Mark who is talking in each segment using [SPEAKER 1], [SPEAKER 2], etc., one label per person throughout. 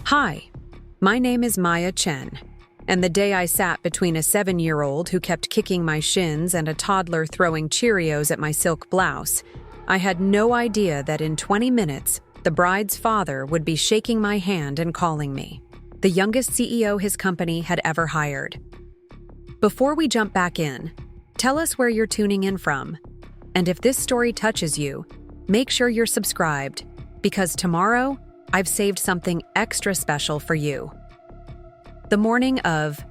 [SPEAKER 1] Hi, my name is Maya Chen, and the day I sat between a 7-year-old who kept kicking my shins and a toddler throwing Cheerios at my silk blouse, I had no idea that in 20 minutes, the bride's father would be shaking my hand and calling me the youngest CEO his company had ever hired. Before we jump back in, tell us where you're tuning in from. And if this story touches you, make sure you're subscribed, because tomorrow, I've saved something extra special for you. The morning of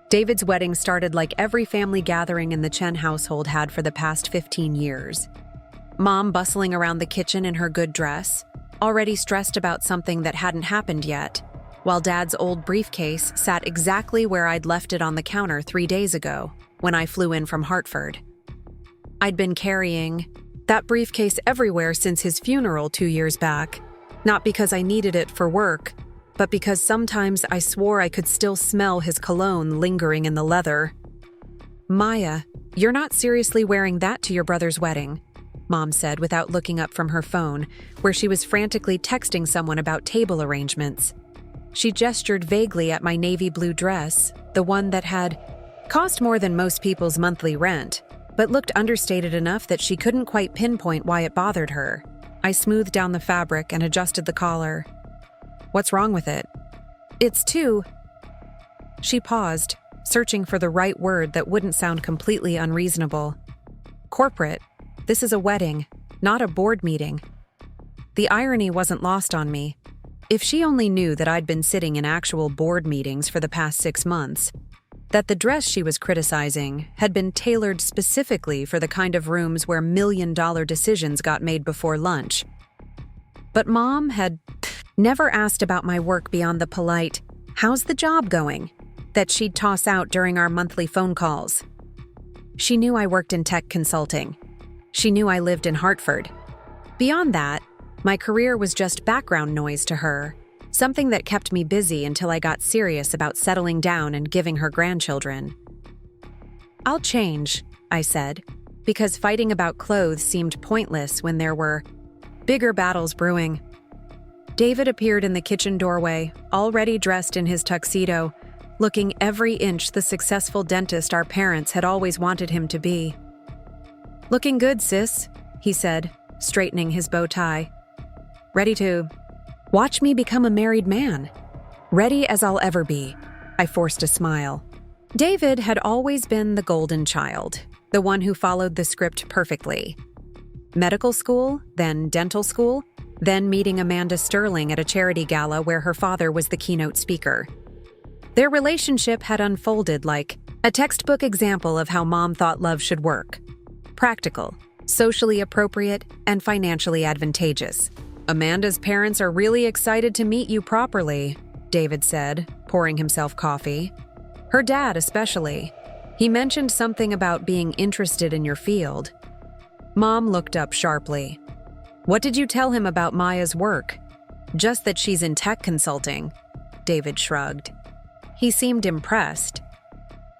[SPEAKER 1] David's wedding started like every family gathering in the Chen household had for the past 15 years. Mom bustling around the kitchen in her good dress, already stressed about something that hadn't happened yet, while Dad's old briefcase sat exactly where I'd left it on the counter 3 days ago when I flew in from Hartford. I'd been carrying that briefcase everywhere since his funeral 2 years back, not because I needed it for work, but because sometimes I swore I could still smell his cologne lingering in the leather. "Maya, you're not seriously wearing that to your brother's wedding," Mom said without looking up from her phone, where she was frantically texting someone about table arrangements. She gestured vaguely at my navy blue dress, the one that had cost more than most people's monthly rent, but looked understated enough that she couldn't quite pinpoint why it bothered her. I smoothed down the fabric and adjusted the collar. "What's wrong with it?" "It's too..." She paused, searching for the right word that wouldn't sound completely unreasonable. "Corporate. This is a wedding, not a board meeting." The irony wasn't lost on me. If she only knew that I'd been sitting in actual board meetings for the past 6 months, that the dress she was criticizing had been tailored specifically for the kind of rooms where million-dollar decisions got made before lunch. But Mom had never asked about my work beyond the polite, "How's the job going?" that she'd toss out during our monthly phone calls. She knew I worked in tech consulting. She knew I lived in Hartford. Beyond that, my career was just background noise to her, something that kept me busy until I got serious about settling down and giving her grandchildren. "I'll change," I said, because fighting about clothes seemed pointless when there were bigger battles brewing. David appeared in the kitchen doorway, already dressed in his tuxedo, looking every inch the successful dentist our parents had always wanted him to be. "Looking good, sis," he said, straightening his bow tie. "Ready to watch me become a married man." "Ready as I'll ever be," I forced a smile. David had always been the golden child, the one who followed the script perfectly. Medical school, then dental school, then meeting Amanda Sterling at a charity gala where her father was the keynote speaker. Their relationship had unfolded like a textbook example of how Mom thought love should work. Practical, socially appropriate, and financially advantageous. "Amanda's parents are really excited to meet you properly," David said, pouring himself coffee. "Her dad especially. He mentioned something about being interested in your field." Mom looked up sharply. "What did you tell him about Maya's work?" "Just that she's in tech consulting," David shrugged. He seemed impressed.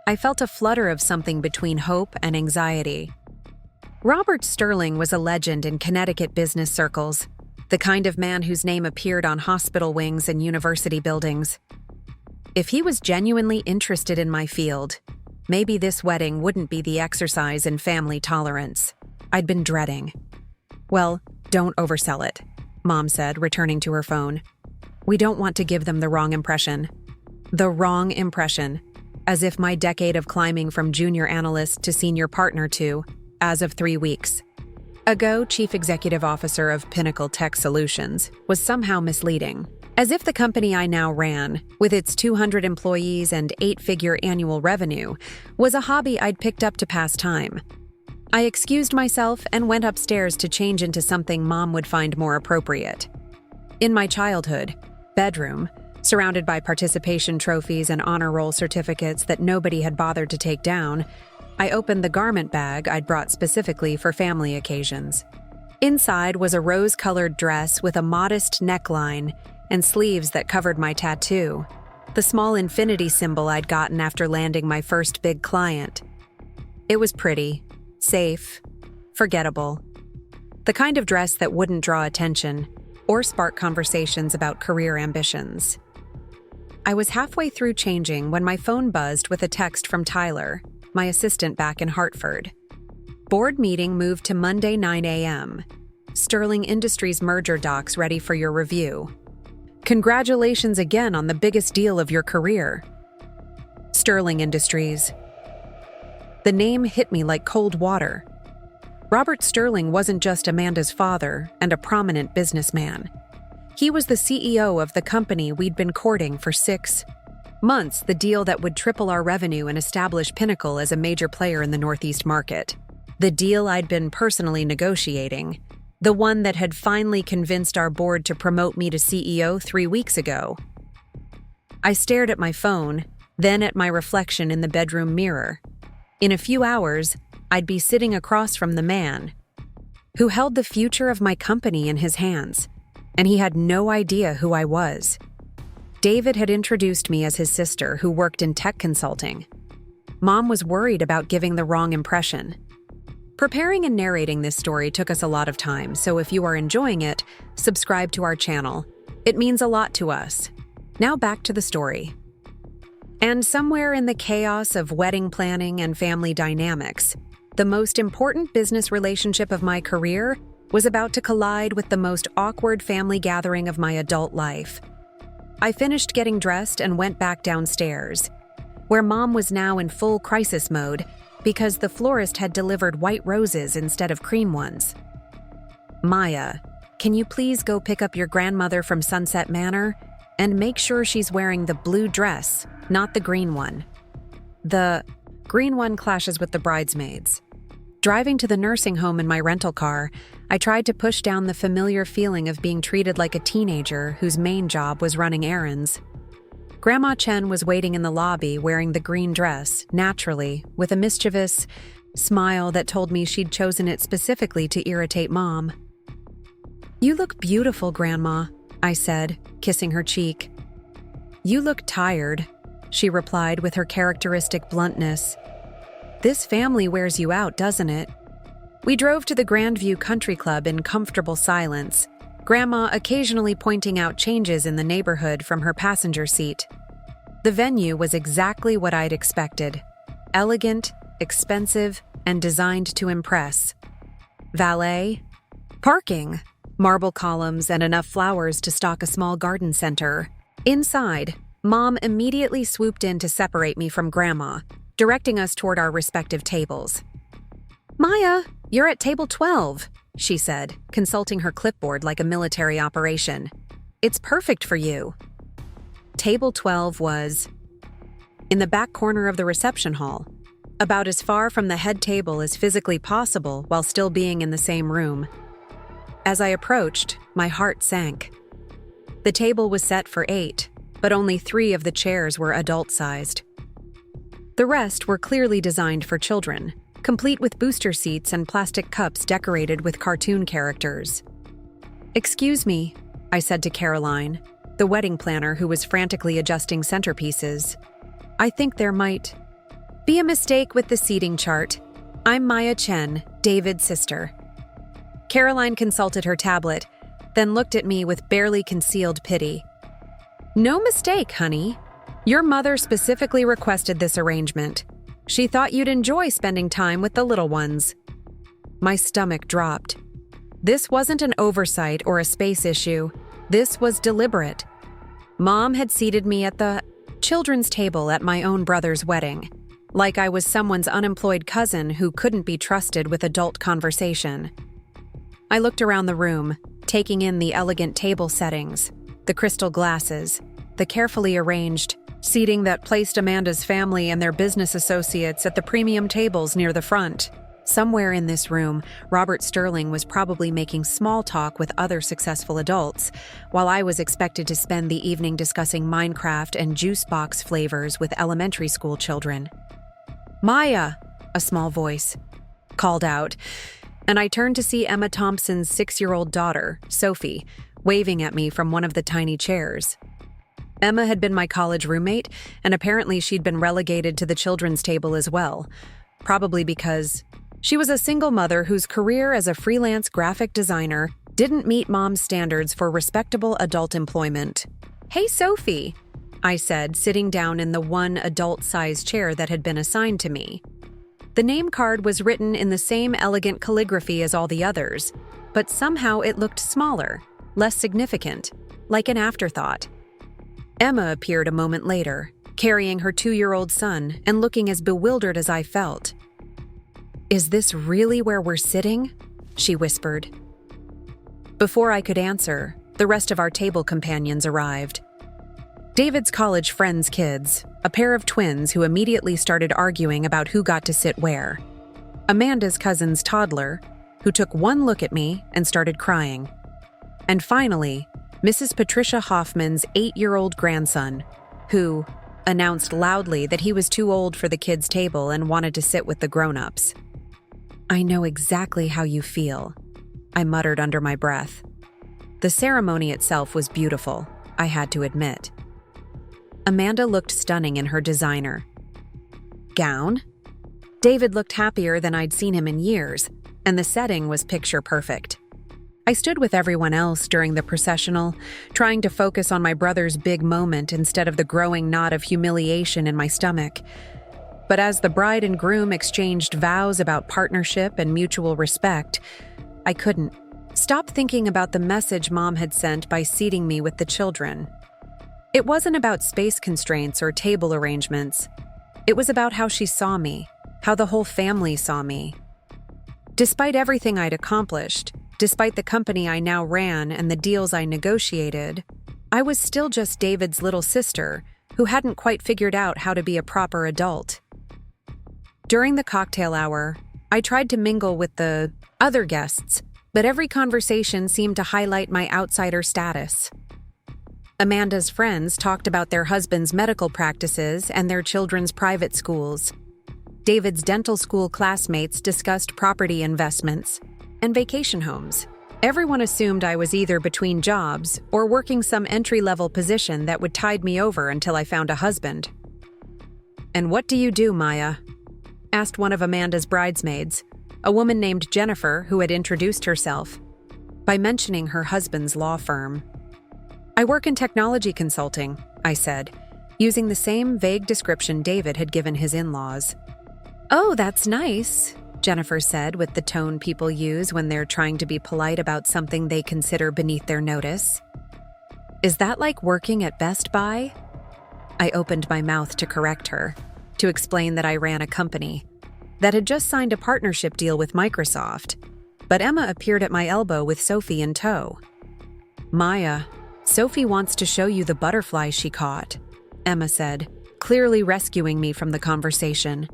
[SPEAKER 1] I felt a flutter of something between hope and anxiety. Robert Sterling was a legend in Connecticut business circles, the kind of man whose name appeared on hospital wings and university buildings. If he was genuinely interested in my field, maybe this wedding wouldn't be the exercise in family tolerance I'd been dreading. "Well, don't oversell it," Mom said, returning to her phone. "We don't want to give them the wrong impression." The wrong impression, as if my decade of climbing from junior analyst to senior partner to, as of 3 weeks ago, Chief Executive Officer of Pinnacle Tech Solutions, was somehow misleading. As if the company I now ran, with its 200 employees and 8-figure annual revenue, was a hobby I'd picked up to pass time. I excused myself and went upstairs to change into something Mom would find more appropriate. In my childhood bedroom, surrounded by participation trophies and honor roll certificates that nobody had bothered to take down, I opened the garment bag I'd brought specifically for family occasions. Inside was a rose-colored dress with a modest neckline and sleeves that covered my tattoo, the small infinity symbol I'd gotten after landing my first big client. It was pretty, safe, forgettable. The kind of dress that wouldn't draw attention, or spark conversations about career ambitions. I was halfway through changing when my phone buzzed with a text from Tyler, my assistant back in Hartford. Board meeting moved to Monday 9 a.m. Sterling Industries merger docs ready for your review. Congratulations again on the biggest deal of your career. Sterling Industries. The name hit me like cold water. Robert Sterling wasn't just Amanda's father and a prominent businessman. He was the CEO of the company we'd been courting for 6 months, the deal that would triple our revenue and establish Pinnacle as a major player in the Northeast market. The deal I'd been personally negotiating. The one that had finally convinced our board to promote me to CEO 3 weeks ago. I stared at my phone, then at my reflection in the bedroom mirror. In a few hours, I'd be sitting across from the man who held the future of my company in his hands, and he had no idea who I was. David had introduced me as his sister who worked in tech consulting. Mom was worried about giving the wrong impression. Preparing and narrating this story took us a lot of time, so if you are enjoying it, subscribe to our channel. It means a lot to us. Now back to the story. And somewhere in the chaos of wedding planning and family dynamics, the most important business relationship of my career was about to collide with the most awkward family gathering of my adult life. I finished getting dressed and went back downstairs, where Mom was now in full crisis mode because the florist had delivered white roses instead of cream ones. Maya, can you please go pick up your grandmother from Sunset Manor and make sure she's wearing the blue dress, not the green one? The green one clashes with the bridesmaids. Driving to the nursing home in my rental car, I tried to push down the familiar feeling of being treated like a teenager whose main job was running errands. Grandma Chen was waiting in the lobby wearing the green dress, naturally, with a mischievous smile that told me she'd chosen it specifically to irritate Mom. "You look beautiful, Grandma," I said, kissing her cheek. "You look tired," she replied with her characteristic bluntness. "This family wears you out, doesn't it?" We drove to the Grandview Country Club in comfortable silence, Grandma occasionally pointing out changes in the neighborhood from her passenger seat. The venue was exactly what I'd expected. Elegant, expensive, and designed to impress. Valet, parking, marble columns, and enough flowers to stock a small garden center. Inside, Mom immediately swooped in to separate me from Grandma, directing us toward our respective tables. "Maya, you're at table 12, she said, consulting her clipboard like a military operation. "It's perfect for you." Table 12 was in the back corner of the reception hall, about as far from the head table as physically possible while still being in the same room. As I approached, my heart sank. The table was set for 8, but only 3 of the chairs were adult-sized. The rest were clearly designed for children, complete with booster seats and plastic cups decorated with cartoon characters. "Excuse me," I said to Caroline, the wedding planner who was frantically adjusting centerpieces. "I think there might be a mistake with the seating chart. I'm Maya Chen, David's sister." Caroline consulted her tablet, then looked at me with barely concealed pity. "No mistake, honey. Your mother specifically requested this arrangement. She thought you'd enjoy spending time with the little ones." My stomach dropped. This wasn't an oversight or a space issue. This was deliberate. Mom had seated me at the children's table at my own brother's wedding, like I was someone's unemployed cousin who couldn't be trusted with adult conversation. I looked around the room, taking in the elegant table settings, the crystal glasses, the carefully arranged seating that placed Amanda's family and their business associates at the premium tables near the front. Somewhere in this room, Robert Sterling was probably making small talk with other successful adults, while I was expected to spend the evening discussing Minecraft and juice box flavors with elementary school children. "Maya," a small voice called out, and I turned to see Emma Thompson's 6-year-old daughter, Sophie, waving at me from one of the tiny chairs. Emma had been my college roommate, and apparently she'd been relegated to the children's table as well, probably because she was a single mother whose career as a freelance graphic designer didn't meet mom's standards for respectable adult employment. "Hey, Sophie," I said, sitting down in the one adult-sized chair that had been assigned to me. The name card was written in the same elegant calligraphy as all the others, but somehow it looked smaller, less significant, like an afterthought. Emma appeared a moment later, carrying her 2-year-old son and looking as bewildered as I felt. "Is this really where we're sitting?" she whispered. Before I could answer, the rest of our table companions arrived. David's college friends' kids, a pair of twins who immediately started arguing about who got to sit where. Amanda's cousin's toddler, who took one look at me and started crying. And finally, Mrs. Patricia Hoffman's 8-year-old grandson, who announced loudly that he was too old for the kids' table and wanted to sit with the grown-ups. "I know exactly how you feel," I muttered under my breath. The ceremony itself was beautiful, I had to admit. Amanda looked stunning in her designer gown. David looked happier than I'd seen him in years, and the setting was picture perfect. I stood with everyone else during the processional, trying to focus on my brother's big moment instead of the growing knot of humiliation in my stomach. But as the bride and groom exchanged vows about partnership and mutual respect, I couldn't stop thinking about the message Mom had sent by seating me with the children. It wasn't about space constraints or table arrangements. It was about how she saw me, how the whole family saw me. Despite everything I'd accomplished, despite the company I now ran and the deals I negotiated, I was still just David's little sister who hadn't quite figured out how to be a proper adult. During the cocktail hour, I tried to mingle with the other guests, but every conversation seemed to highlight my outsider status. Amanda's friends talked about their husbands' medical practices and their children's private schools. David's dental school classmates discussed property investments and vacation homes. Everyone assumed I was either between jobs or working some entry-level position that would tide me over until I found a husband. "And what do you do, Maya?" asked one of Amanda's bridesmaids, a woman named Jennifer who had introduced herself by mentioning her husband's law firm. "I work in technology consulting," I said, using the same vague description David had given his in-laws. "Oh, that's nice," Jennifer said with the tone people use when they're trying to be polite about something they consider beneath their notice. "Is that like working at Best Buy?" I opened my mouth to correct her, to explain that I ran a company that had just signed a partnership deal with Microsoft, but Emma appeared at my elbow with Sophie in tow. "Maya, Sophie wants to show you the butterfly she caught," Emma said, clearly rescuing me from the conversation.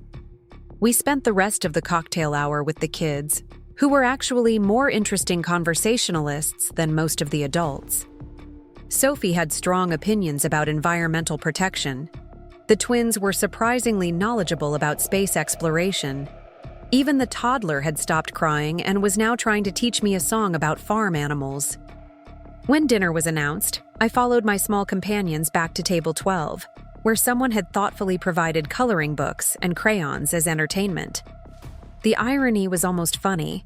[SPEAKER 1] We spent the rest of the cocktail hour with the kids, who were actually more interesting conversationalists than most of the adults. Sophie had strong opinions about environmental protection. The twins were surprisingly knowledgeable about space exploration. Even the toddler had stopped crying and was now trying to teach me a song about farm animals. When dinner was announced, I followed my small companions back to table 12, where someone had thoughtfully provided coloring books and crayons as entertainment. The irony was almost funny.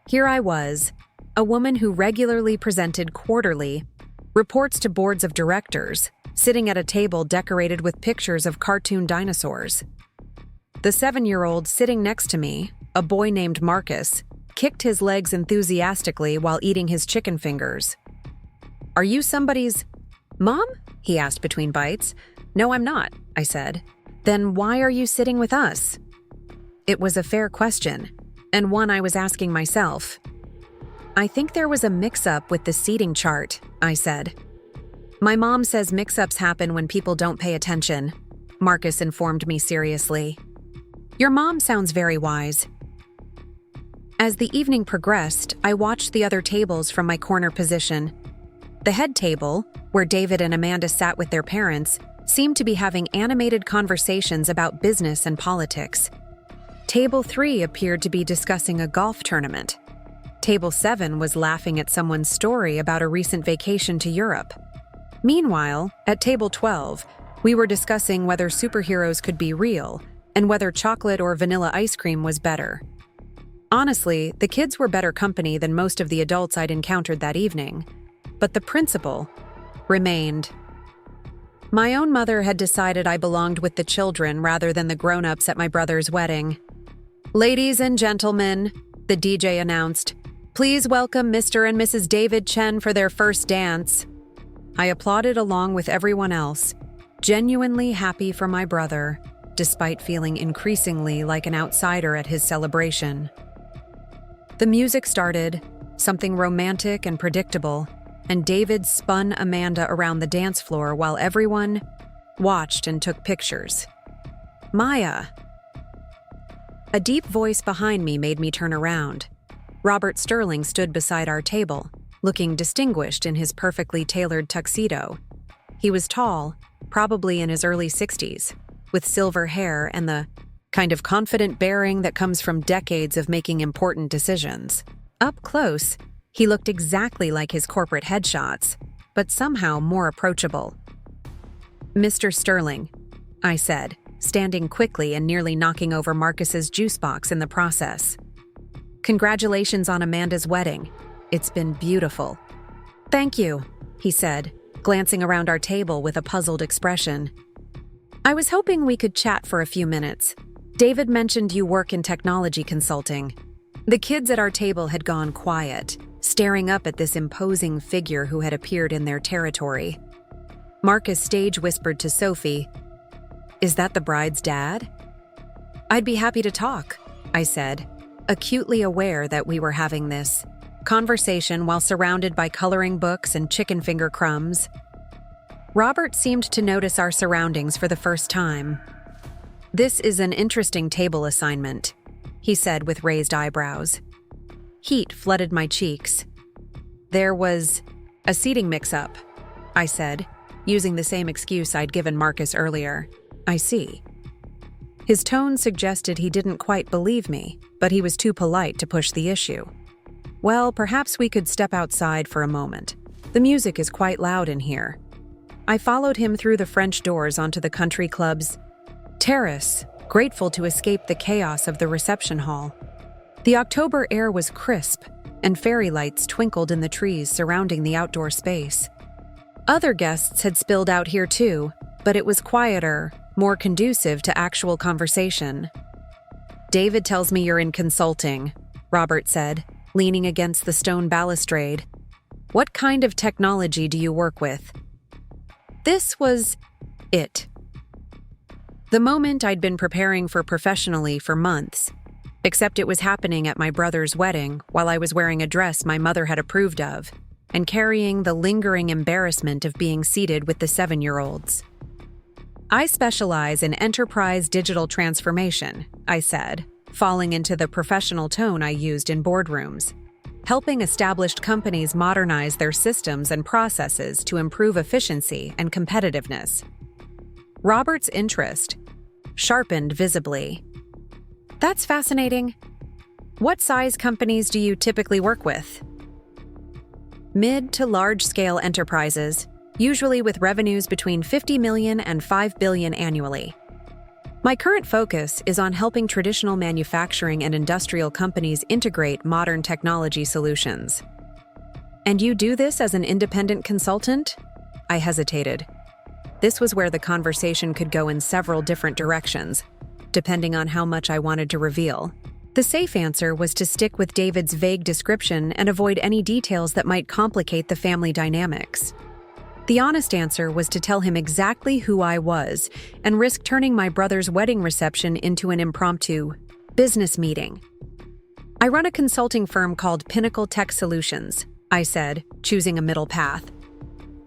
[SPEAKER 1] Here I was, a woman who regularly presented quarterly reports to boards of directors, sitting at a table decorated with pictures of cartoon dinosaurs. The 7-year-old sitting next to me, a boy named Marcus, kicked his legs enthusiastically while eating his chicken fingers. "Are you somebody's mom?" he asked between bites. "No, I'm not," I said. "Then why are you sitting with us?" It was a fair question, and one I was asking myself. "I think there was a mix-up with the seating chart," I said. "My mom says mix-ups happen when people don't pay attention," Marcus informed me seriously. "Your mom sounds very wise." As the evening progressed, I watched the other tables from my corner position. The head table, where David and Amanda sat with their parents, seemed to be having animated conversations about business and politics. Table 3 appeared to be discussing a golf tournament. Table 7 was laughing at someone's story about a recent vacation to Europe. Meanwhile, at table 12, we were discussing whether superheroes could be real and whether chocolate or vanilla ice cream was better. Honestly, the kids were better company than most of the adults I'd encountered that evening. But the principal remained. My own mother had decided I belonged with the children rather than the grown-ups at my brother's wedding. "Ladies and gentlemen," the DJ announced, "please welcome Mr. and Mrs. David Chen for their first dance." I applauded along with everyone else, genuinely happy for my brother, despite feeling increasingly like an outsider at his celebration. The music started, something romantic and predictable, and David spun Amanda around the dance floor while everyone watched and took pictures. "Maya!" A deep voice behind me made me turn around. Robert Sterling stood beside our table, looking distinguished in his perfectly tailored tuxedo. He was tall, probably in his early 60s, with silver hair and the kind of confident bearing that comes from decades of making important decisions. Up close, he looked exactly like his corporate headshots, but somehow more approachable. "Mr. Sterling," I said, standing quickly and nearly knocking over Marcus's juice box in the process. "Congratulations on Amanda's wedding. It's been beautiful." "Thank you," he said, glancing around our table with a puzzled expression. "I was hoping we could chat for a few minutes. David mentioned you work in technology consulting." The kids at our table had gone quiet, staring up at this imposing figure who had appeared in their territory. Marcus stage whispered to Sophie, "Is that the bride's dad?" "I'd be happy to talk," I said, acutely aware that we were having this conversation while surrounded by coloring books and chicken finger crumbs. Robert seemed to notice our surroundings for the first time. "This is an interesting table assignment," he said with raised eyebrows. Heat flooded my cheeks. "There was a seating mix-up," I said, using the same excuse I'd given Marcus earlier. "I see." His tone suggested he didn't quite believe me, but he was too polite to push the issue. "Well, perhaps we could step outside for a moment. The music is quite loud in here." I followed him through the French doors onto the country club's terrace, grateful to escape the chaos of the reception hall. The October air was crisp, and fairy lights twinkled in the trees surrounding the outdoor space. Other guests had spilled out here too, but it was quieter, more conducive to actual conversation. "David tells me you're in consulting," Robert said, leaning against the stone balustrade. "What kind of technology do you work with?" This was it. The moment I'd been preparing for professionally for months, except it was happening at my brother's wedding while I was wearing a dress my mother had approved of and carrying the lingering embarrassment of being seated with the 7-year-olds. "I specialize in enterprise digital transformation," I said, falling into the professional tone I used in boardrooms, helping established companies modernize their systems and processes to improve efficiency and competitiveness. Robert's interest sharpened visibly. "That's fascinating. What size companies do you typically work with?" "Mid to large-scale enterprises, usually with revenues between 50 million and 5 billion annually. My current focus is on helping traditional manufacturing and industrial companies integrate modern technology solutions." "And you do this as an independent consultant?" I hesitated. This was where the conversation could go in several different directions, depending on how much I wanted to reveal. The safe answer was to stick with David's vague description and avoid any details that might complicate the family dynamics. The honest answer was to tell him exactly who I was and risk turning my brother's wedding reception into an impromptu business meeting. "I run a consulting firm called Pinnacle Tech Solutions," I said, choosing a middle path.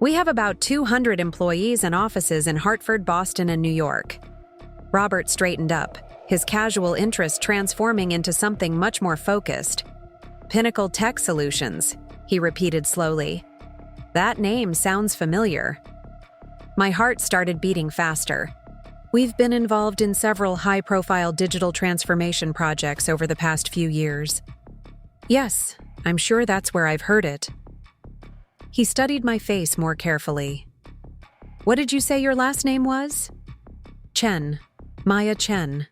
[SPEAKER 1] "We have about 200 employees and offices in Hartford, Boston, and New York." Robert straightened up, his casual interest transforming into something much more focused. "Pinnacle Tech Solutions," he repeated slowly. "That name sounds familiar." My heart started beating faster. We've been involved in several high-profile digital transformation projects over the past few years. "Yes, I'm sure that's where I've heard it." He studied my face more carefully. "What did you say your last name was?" "Chen. Maya Chen."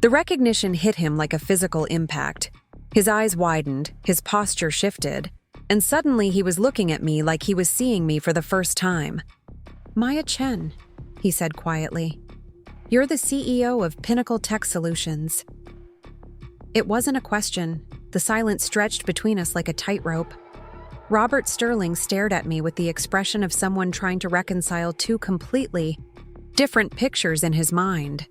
[SPEAKER 1] The recognition hit him like a physical impact. His eyes widened, his posture shifted, and suddenly he was looking at me like he was seeing me for the first time. "Maya Chen," he said quietly. "You're the CEO of Pinnacle Tech Solutions." It wasn't a question. The silence stretched between us like a tightrope. Robert Sterling stared at me with the expression of someone trying to reconcile two completely different pictures in his mind.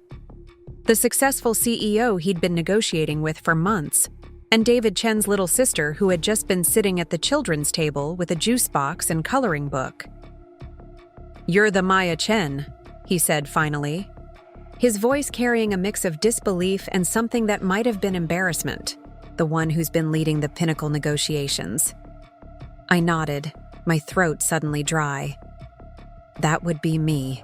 [SPEAKER 1] The successful CEO he'd been negotiating with for months, and David Chen's little sister who had just been sitting at the children's table with a juice box and coloring book. "You're the Maya Chen," he said finally, his voice carrying a mix of disbelief and something that might have been embarrassment, the one who's been leading the Pinnacle negotiations. I nodded, my throat suddenly dry. That would be me.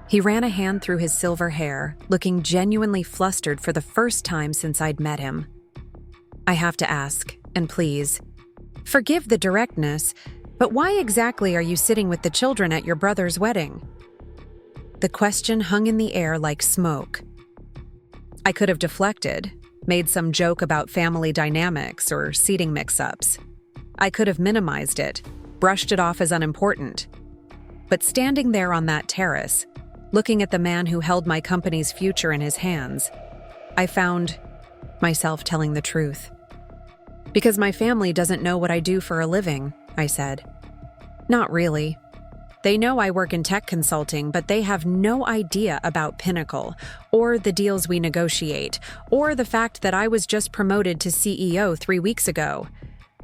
[SPEAKER 1] He ran a hand through his silver hair, looking genuinely flustered for the first time since I'd met him. "I have to ask, and please, forgive the directness, but why exactly are you sitting with the children at your brother's wedding?" The question hung in the air like smoke. I could have deflected, made some joke about family dynamics or seating mix-ups. I could have minimized it, brushed it off as unimportant. But standing there on that terrace, looking at the man who held my company's future in his hands, I found myself telling the truth. "Because my family doesn't know what I do for a living," I said. "Not really. They know I work in tech consulting, but they have no idea about Pinnacle, or the deals we negotiate, or the fact that I was just promoted to CEO 3 weeks ago.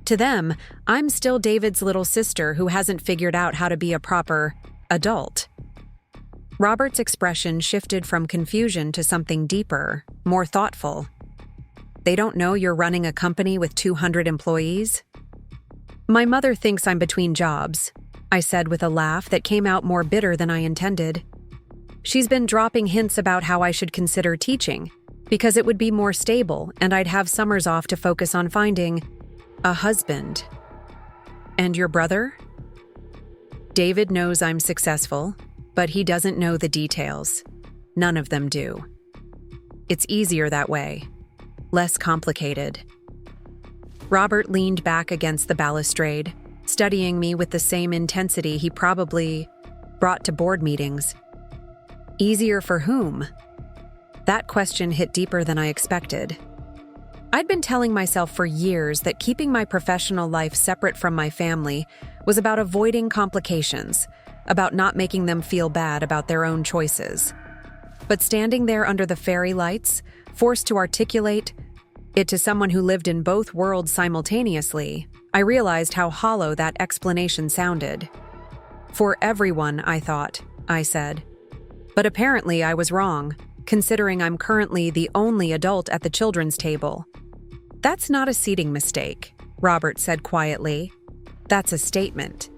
[SPEAKER 1] To them, I'm still David's little sister who hasn't figured out how to be a proper adult." Robert's expression shifted from confusion to something deeper, more thoughtful. "They don't know you're running a company with 200 employees?" "My mother thinks I'm between jobs," I said with a laugh that came out more bitter than I intended. "She's been dropping hints about how I should consider teaching, because it would be more stable and I'd have summers off to focus on finding a husband." "And your brother?" "David knows I'm successful, but he doesn't know the details. None of them do. It's easier that way. Less complicated." Robert leaned back against the balustrade, studying me with the same intensity he probably brought to board meetings. Easier for whom? That question hit deeper than I expected. I'd been telling myself for years that keeping my professional life separate from my family was about avoiding complications, about not making them feel bad about their own choices. But standing there under the fairy lights, forced to articulate it to someone who lived in both worlds simultaneously, I realized how hollow that explanation sounded. "For everyone, I thought," I said. But apparently I was wrong, considering I'm currently the only adult at the children's table. "That's not a seating mistake," Robert said quietly. "That's a statement."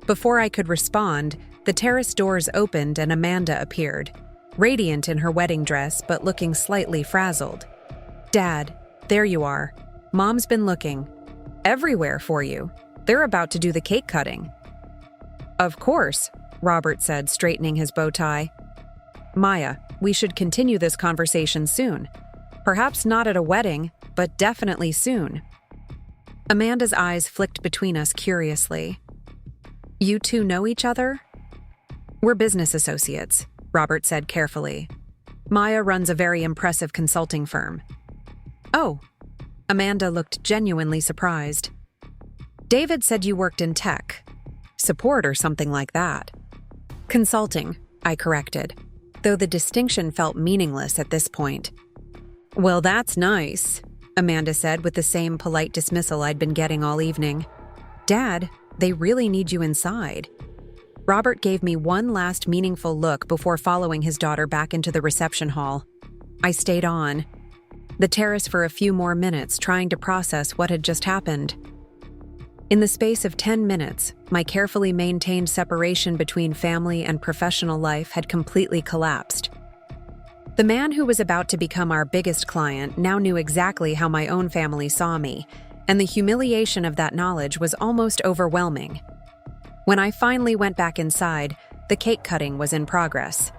[SPEAKER 1] Before I could respond, the terrace doors opened and Amanda appeared, radiant in her wedding dress but looking slightly frazzled. "Dad, there you are. Mom's been looking everywhere for you. They're about to do the cake cutting." "Of course," Robert said, straightening his bow tie. "Maya, we should continue this conversation soon. Perhaps not at a wedding, but definitely soon." Amanda's eyes flicked between us curiously. "You two know each other?" "We're business associates," Robert said carefully. "Maya runs a very impressive consulting firm." "Oh." Amanda looked genuinely surprised. "David said you worked in tech. Support or something like that." "Consulting," I corrected, though the distinction felt meaningless at this point. "Well, that's nice," Amanda said with the same polite dismissal I'd been getting all evening. "Dad, they really need you inside." Robert gave me one last meaningful look before following his daughter back into the reception hall. I stayed on the terrace for a few more minutes, trying to process what had just happened. In the space of 10 minutes, my carefully maintained separation between family and professional life had completely collapsed. The man who was about to become our biggest client now knew exactly how my own family saw me, and the humiliation of that knowledge was almost overwhelming. When I finally went back inside, the cake cutting was in progress.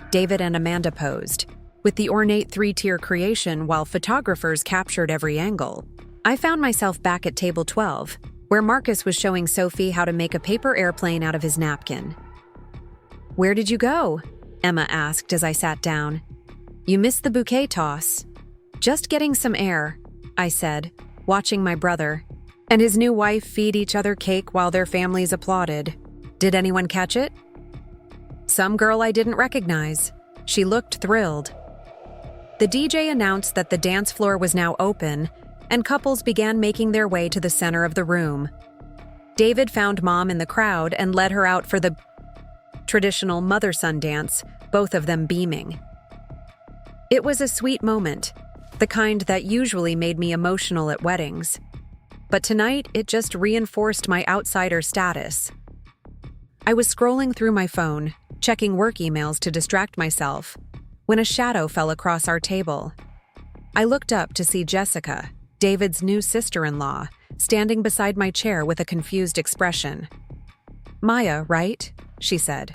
[SPEAKER 1] David and Amanda posed, with the ornate three-tier creation while photographers captured every angle. I found myself back at table 12, where Marcus was showing Sophie how to make a paper airplane out of his napkin. "Where did you go?" Emma asked as I sat down. "You missed the bouquet toss." "Just getting some air," I said, watching my brother and his new wife feed each other cake while their families applauded. "Did anyone catch it?" "Some girl I didn't recognize." She looked thrilled. The DJ announced that the dance floor was now open, and couples began making their way to the center of the room. David found Mom in the crowd and led her out for the traditional mother-son dance, both of them beaming. It was a sweet moment, the kind that usually made me emotional at weddings. But tonight, it just reinforced my outsider status. I was scrolling through my phone, checking work emails to distract myself, when a shadow fell across our table. I looked up to see Jessica, David's new sister-in-law, standing beside my chair with a confused expression. "Maya, right?" she said.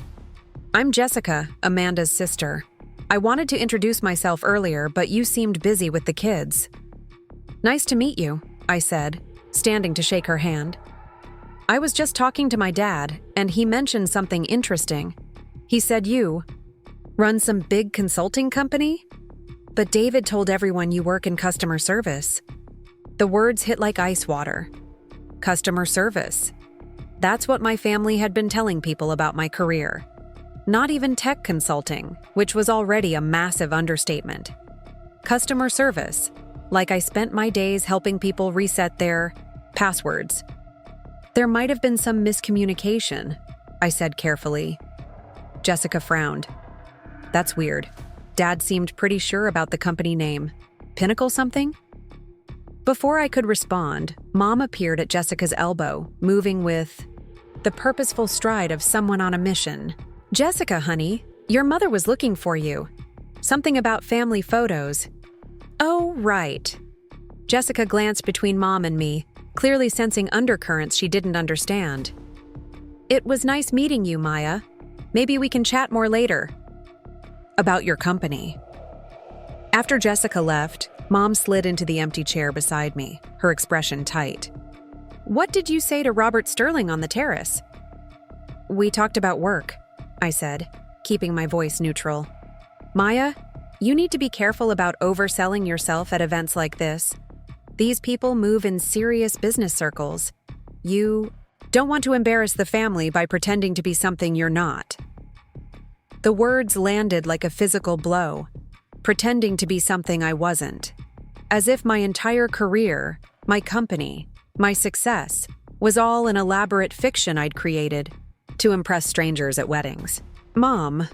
[SPEAKER 1] "I'm Jessica, Amanda's sister. I wanted to introduce myself earlier, but you seemed busy with the kids." "Nice to meet you," I said, standing to shake her hand. "I was just talking to my dad, and he mentioned something interesting. He said you run some big consulting company? But David told everyone you work in customer service." The words hit like ice water. Customer service. That's what my family had been telling people about my career. Not even tech consulting, which was already a massive understatement. Customer service, like I spent my days helping people reset their passwords. "There might have been some miscommunication," I said carefully. Jessica frowned. "That's weird. Dad seemed pretty sure about the company name. Pinnacle something?" Before I could respond, Mom appeared at Jessica's elbow, moving with the purposeful stride of someone on a mission. "Jessica, honey, your mother was looking for you. Something about family photos." "Oh, right." Jessica glanced between Mom and me, clearly sensing undercurrents she didn't understand. "It was nice meeting you, Maya. Maybe we can chat more later." "About your company." After Jessica left, Mom slid into the empty chair beside me, her expression tight. "What did you say to Robert Sterling on the terrace?" "We talked about work," I said, keeping my voice neutral. "Maya, you need to be careful about overselling yourself at events like this. These people move in serious business circles. You don't want to embarrass the family by pretending to be something you're not." The words landed like a physical blow, pretending to be something I wasn't. As if my entire career, my company, my success, was all an elaborate fiction I'd created to impress strangers at weddings. "Mom,"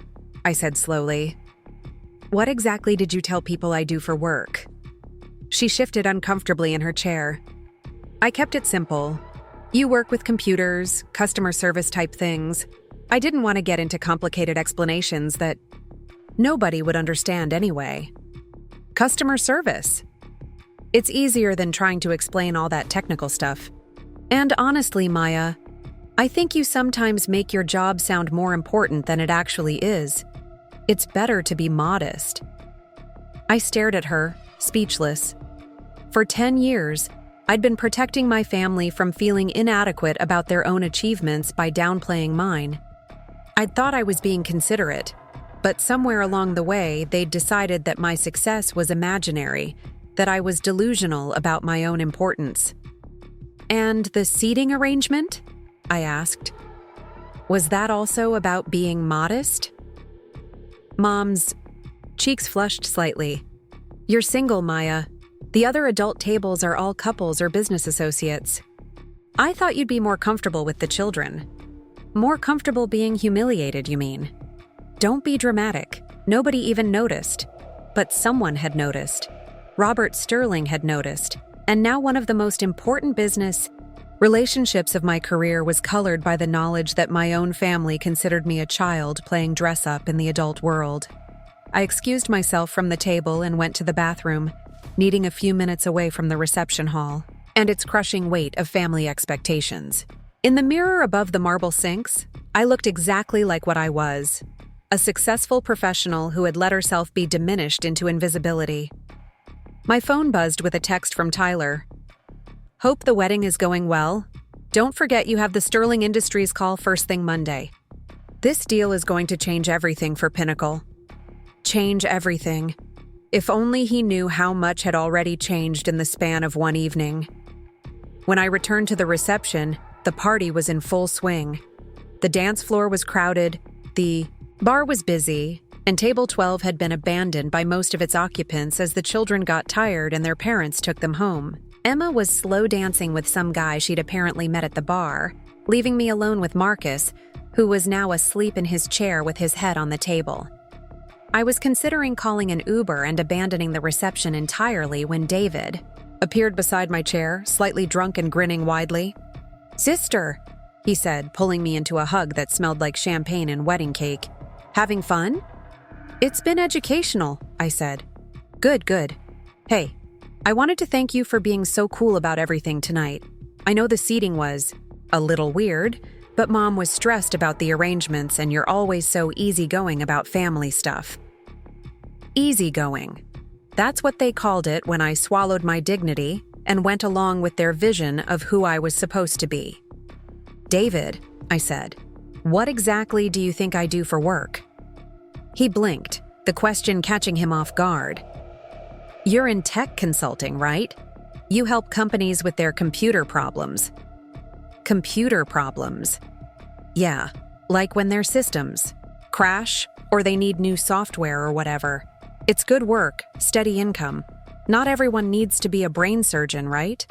[SPEAKER 1] I said slowly, "what exactly did you tell people I do for work?" She shifted uncomfortably in her chair. "I kept it simple. You work with computers, customer service type things. I didn't want to get into complicated explanations that nobody would understand anyway." "Customer service. It's easier than trying to explain all that technical stuff. And honestly, Maya, I think you sometimes make your job sound more important than it actually is. It's better to be modest." I stared at her, speechless. For 10 years, I'd been protecting my family from feeling inadequate about their own achievements by downplaying mine. I'd thought I was being considerate, but somewhere along the way, they'd decided that my success was imaginary, that I was delusional about my own importance. "And the seating arrangement?" I asked. "Was that also about being modest?" Mom's cheeks flushed slightly. "You're single, Maya. The other adult tables are all couples or business associates. I thought you'd be more comfortable with the children." "More comfortable being humiliated, you mean?" "Don't be dramatic. Nobody even noticed. But someone had noticed. Robert Sterling had noticed. And now one of the most important business relationships of my career was colored by the knowledge that my own family considered me a child playing dress-up in the adult world. I excused myself from the table and went to the bathroom, needing a few minutes away from the reception hall and its crushing weight of family expectations. In the mirror above the marble sinks, I looked exactly like what I was. a successful professional who had let herself be diminished into invisibility. My phone buzzed with a text from Tyler. "Hope the wedding is going well. Don't forget you have the Sterling Industries call first thing Monday. This deal is going to change everything for Pinnacle." Change everything. If only he knew how much had already changed in the span of one evening. When I returned to the reception, the party was in full swing. The dance floor was crowded, the bar was busy, and Table 12 had been abandoned by most of its occupants as the children got tired and their parents took them home. Emma was slow dancing with some guy she'd apparently met at the bar, leaving me alone with Marcus, who was now asleep in his chair with his head on the table. I was considering calling an Uber and abandoning the reception entirely when David appeared beside my chair, slightly drunk and grinning widely. "Sister," he said, pulling me into a hug that smelled like champagne and wedding cake. "Having fun?" "It's been educational," I said. Good. Hey, I wanted to thank you for being so cool about everything tonight. I know the seating was a little weird, but Mom was stressed about the arrangements and you're always so easygoing about family stuff." Easygoing. That's what they called it when I swallowed my dignity and went along with their vision of who I was supposed to be. "David," I said, "what exactly do you think I do for work?" He blinked, the question catching him off guard. "You're in tech consulting, right? You help companies with their computer problems." Computer problems. Yeah, like when their systems crash or they need new software or whatever. It's good work, steady income. Not everyone needs to be a brain surgeon, right?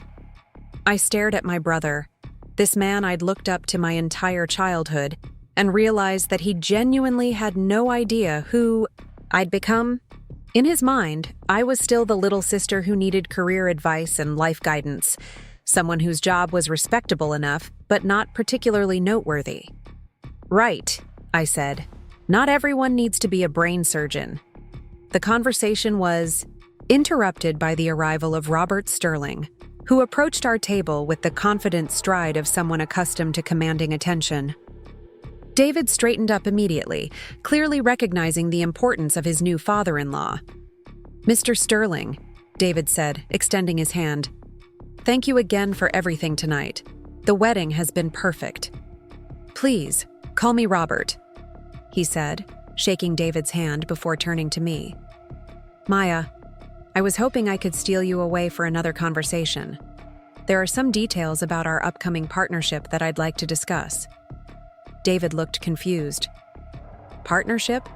[SPEAKER 1] I stared at my brother, this man I'd looked up to my entire childhood, and realized that he genuinely had no idea who I'd become. In his mind, I was still the little sister who needed career advice and life guidance, someone whose job was respectable enough, but not particularly noteworthy. "Right," I said. "Not everyone needs to be a brain surgeon." The conversation was interrupted by the arrival of Robert Sterling, who approached our table with the confident stride of someone accustomed to commanding attention. David straightened up immediately, clearly recognizing the importance of his new father-in-law. "Mr. Sterling," David said, extending his hand. "Thank you again for everything tonight. The wedding has been perfect." "Please, call me Robert," he said, shaking David's hand before turning to me. "Maya, I was hoping I could steal you away for another conversation. There are some details about our upcoming partnership that I'd like to discuss." David looked confused. "Partnership?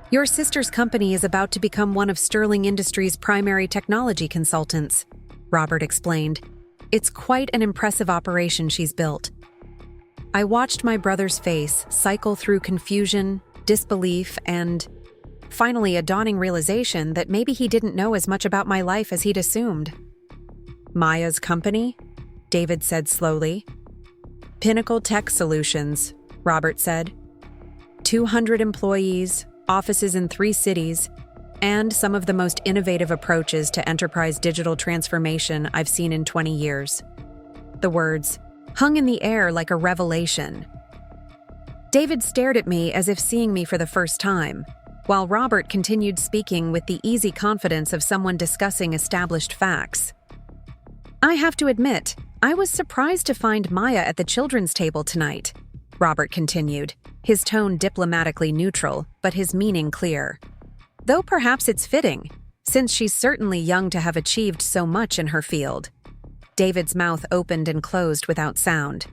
[SPEAKER 1] Your sister's company is about to become one of Sterling Industries' primary technology consultants," Robert explained. "It's quite an impressive operation she's built." I watched my brother's face cycle through confusion, disbelief, and finally a dawning realization that maybe he didn't know as much about my life as he'd assumed. "Maya's company?" David said slowly. "Pinnacle Tech Solutions," Robert said. 200 employees, offices in 3 cities, and some of the most innovative approaches to enterprise digital transformation I've seen in 20 years. The words hung in the air like a revelation. David stared at me as if seeing me for the first time, while Robert continued speaking with the easy confidence of someone discussing established facts. "I have to admit, I was surprised to find Maya at the children's table tonight," Robert continued, his tone diplomatically neutral, but his meaning clear. "Though perhaps it's fitting, since she's certainly young to have achieved so much in her field." David's mouth opened and closed without sound.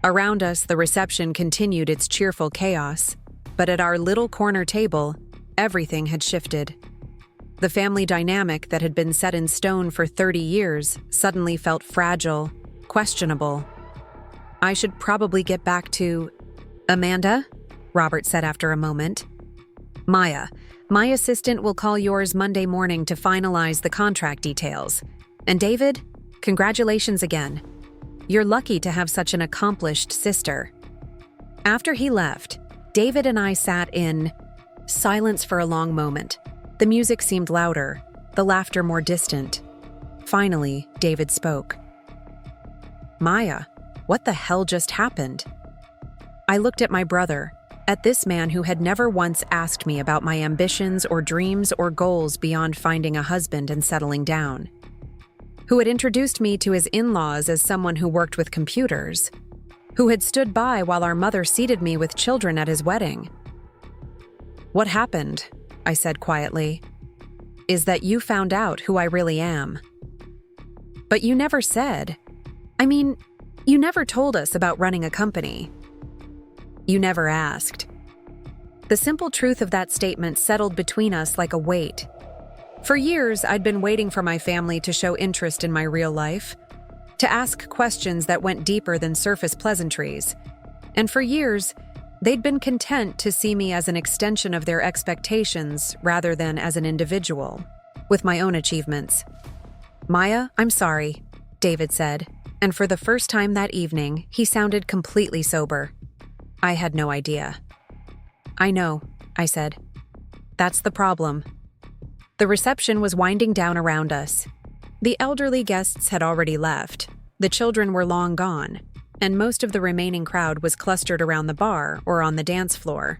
[SPEAKER 1] Around us, the reception continued its cheerful chaos, but at our little corner table, everything had shifted. The family dynamic that had been set in stone for 30 years suddenly felt fragile, questionable. "I should probably get back to Amanda," Robert said after a moment. "Maya, my assistant will call yours Monday morning to finalize the contract details. And David, congratulations again. You're lucky to have such an accomplished sister." After he left, David and I sat in silence for a long moment. The music seemed louder, the laughter more distant. Finally, David spoke. "Maya, what the hell just happened?" I looked at my brother, at this man who had never once asked me about my ambitions or dreams or goals beyond finding a husband and settling down, who had introduced me to his in-laws as someone who worked with computers, who had stood by while our mother seated me with children at his wedding. "What happened," I said quietly, "is that you found out who I really am. But you never said. You never told us about running a company. You never asked." The simple truth of that statement settled between us like a weight. For years, I'd been waiting for my family to show interest in my real life, to ask questions that went deeper than surface pleasantries. And for years, they'd been content to see me as an extension of their expectations rather than as an individual, with my own achievements. "Maya, I'm sorry," David said, and for the first time that evening, he sounded completely sober. I had no idea. "I know," I said. "That's the problem." The reception was winding down around us. The elderly guests had already left, the children were long gone, and most of the remaining crowd was clustered around the bar or on the dance floor.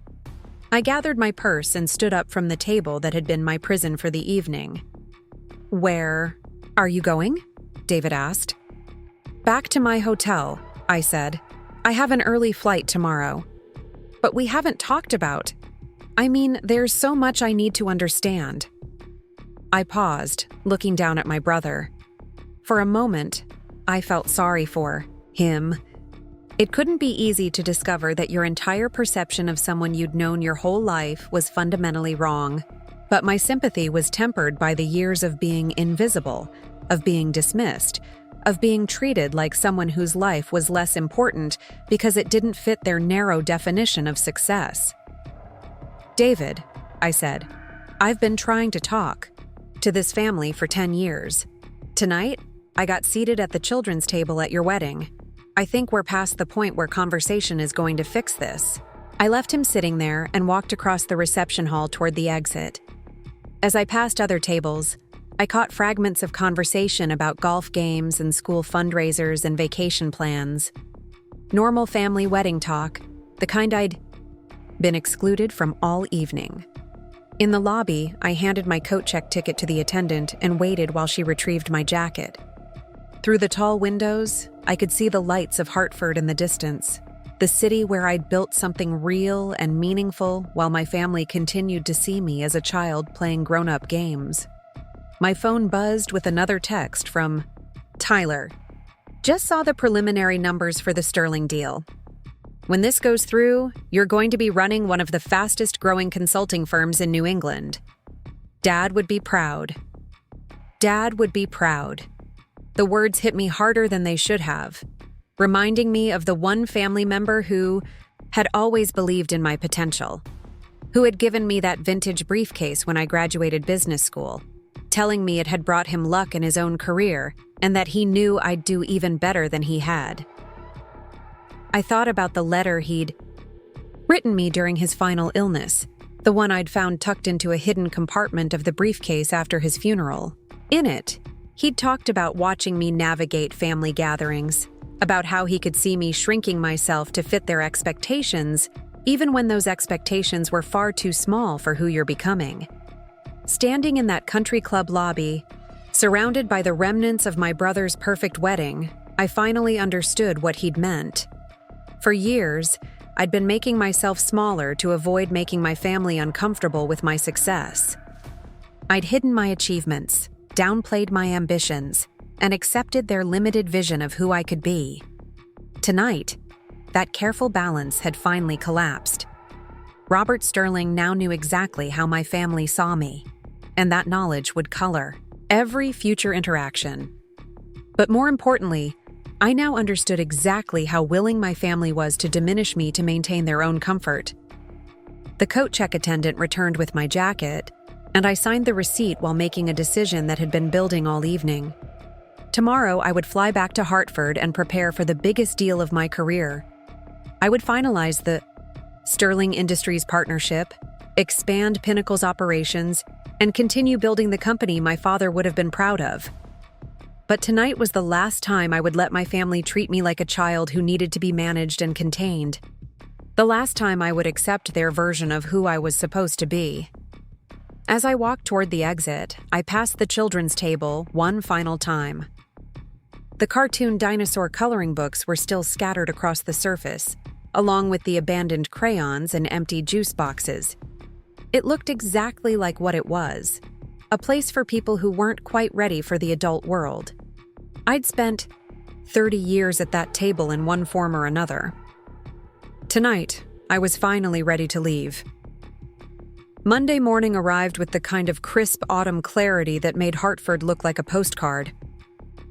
[SPEAKER 1] I gathered my purse and stood up from the table that had been my prison for the evening. "Where are you going?" David asked. "Back to my hotel," I said. "I have an early flight tomorrow." "But we haven't talked about. There's so much I need to understand." I paused, looking down at my brother. For a moment, I felt sorry for him. It couldn't be easy to discover that your entire perception of someone you'd known your whole life was fundamentally wrong. But my sympathy was tempered by the years of being invisible, of being dismissed, of being treated like someone whose life was less important because it didn't fit their narrow definition of success. "David," I said, "I've been trying to talk to this family for 10 years. Tonight, I got seated at the children's table at your wedding. I think we're past the point where conversation is going to fix this." I left him sitting there and walked across the reception hall toward the exit. As I passed other tables, I caught fragments of conversation about golf games and school fundraisers and vacation plans. Normal family wedding talk, the kind I'd been excluded from all evening. In the lobby, I handed my coat check ticket to the attendant and waited while she retrieved my jacket. Through the tall windows, I could see the lights of Hartford in the distance, the city where I'd built something real and meaningful while my family continued to see me as a child playing grown-up games. My phone buzzed with another text from Tyler. "Just saw the preliminary numbers for the Sterling deal. When this goes through, you're going to be running one of the fastest-growing consulting firms in New England. Dad would be proud. Dad would be proud." The words hit me harder than they should have, reminding me of the one family member who had always believed in my potential, who had given me that vintage briefcase when I graduated business school, telling me it had brought him luck in his own career and that he knew I'd do even better than he had. I thought about the letter he'd written me during his final illness, the one I'd found tucked into a hidden compartment of the briefcase after his funeral. In it, he'd talked about watching me navigate family gatherings, about how he could see me shrinking myself to fit their expectations, even when those expectations were far too small for who you're becoming. Standing in that country club lobby, surrounded by the remnants of my brother's perfect wedding, I finally understood what he'd meant. For years, I'd been making myself smaller to avoid making my family uncomfortable with my success. I'd hidden my achievements, downplayed my ambitions, and accepted their limited vision of who I could be. Tonight, that careful balance had finally collapsed. Robert Sterling now knew exactly how my family saw me, and that knowledge would color every future interaction. But more importantly, I now understood exactly how willing my family was to diminish me to maintain their own comfort. The coat check attendant returned with my jacket, and I signed the receipt while making a decision that had been building all evening. Tomorrow, I would fly back to Hartford and prepare for the biggest deal of my career. I would finalize the Sterling Industries partnership, expand Pinnacle's operations, and continue building the company my father would have been proud of. But tonight was the last time I would let my family treat me like a child who needed to be managed and contained. The last time I would accept their version of who I was supposed to be. As I walked toward the exit, I passed the children's table one final time. The cartoon dinosaur coloring books were still scattered across the surface, along with the abandoned crayons and empty juice boxes. It looked exactly like what it was, a place for people who weren't quite ready for the adult world. I'd spent 30 years at that table in one form or another. Tonight, I was finally ready to leave. Monday morning arrived with the kind of crisp autumn clarity that made Hartford look like a postcard.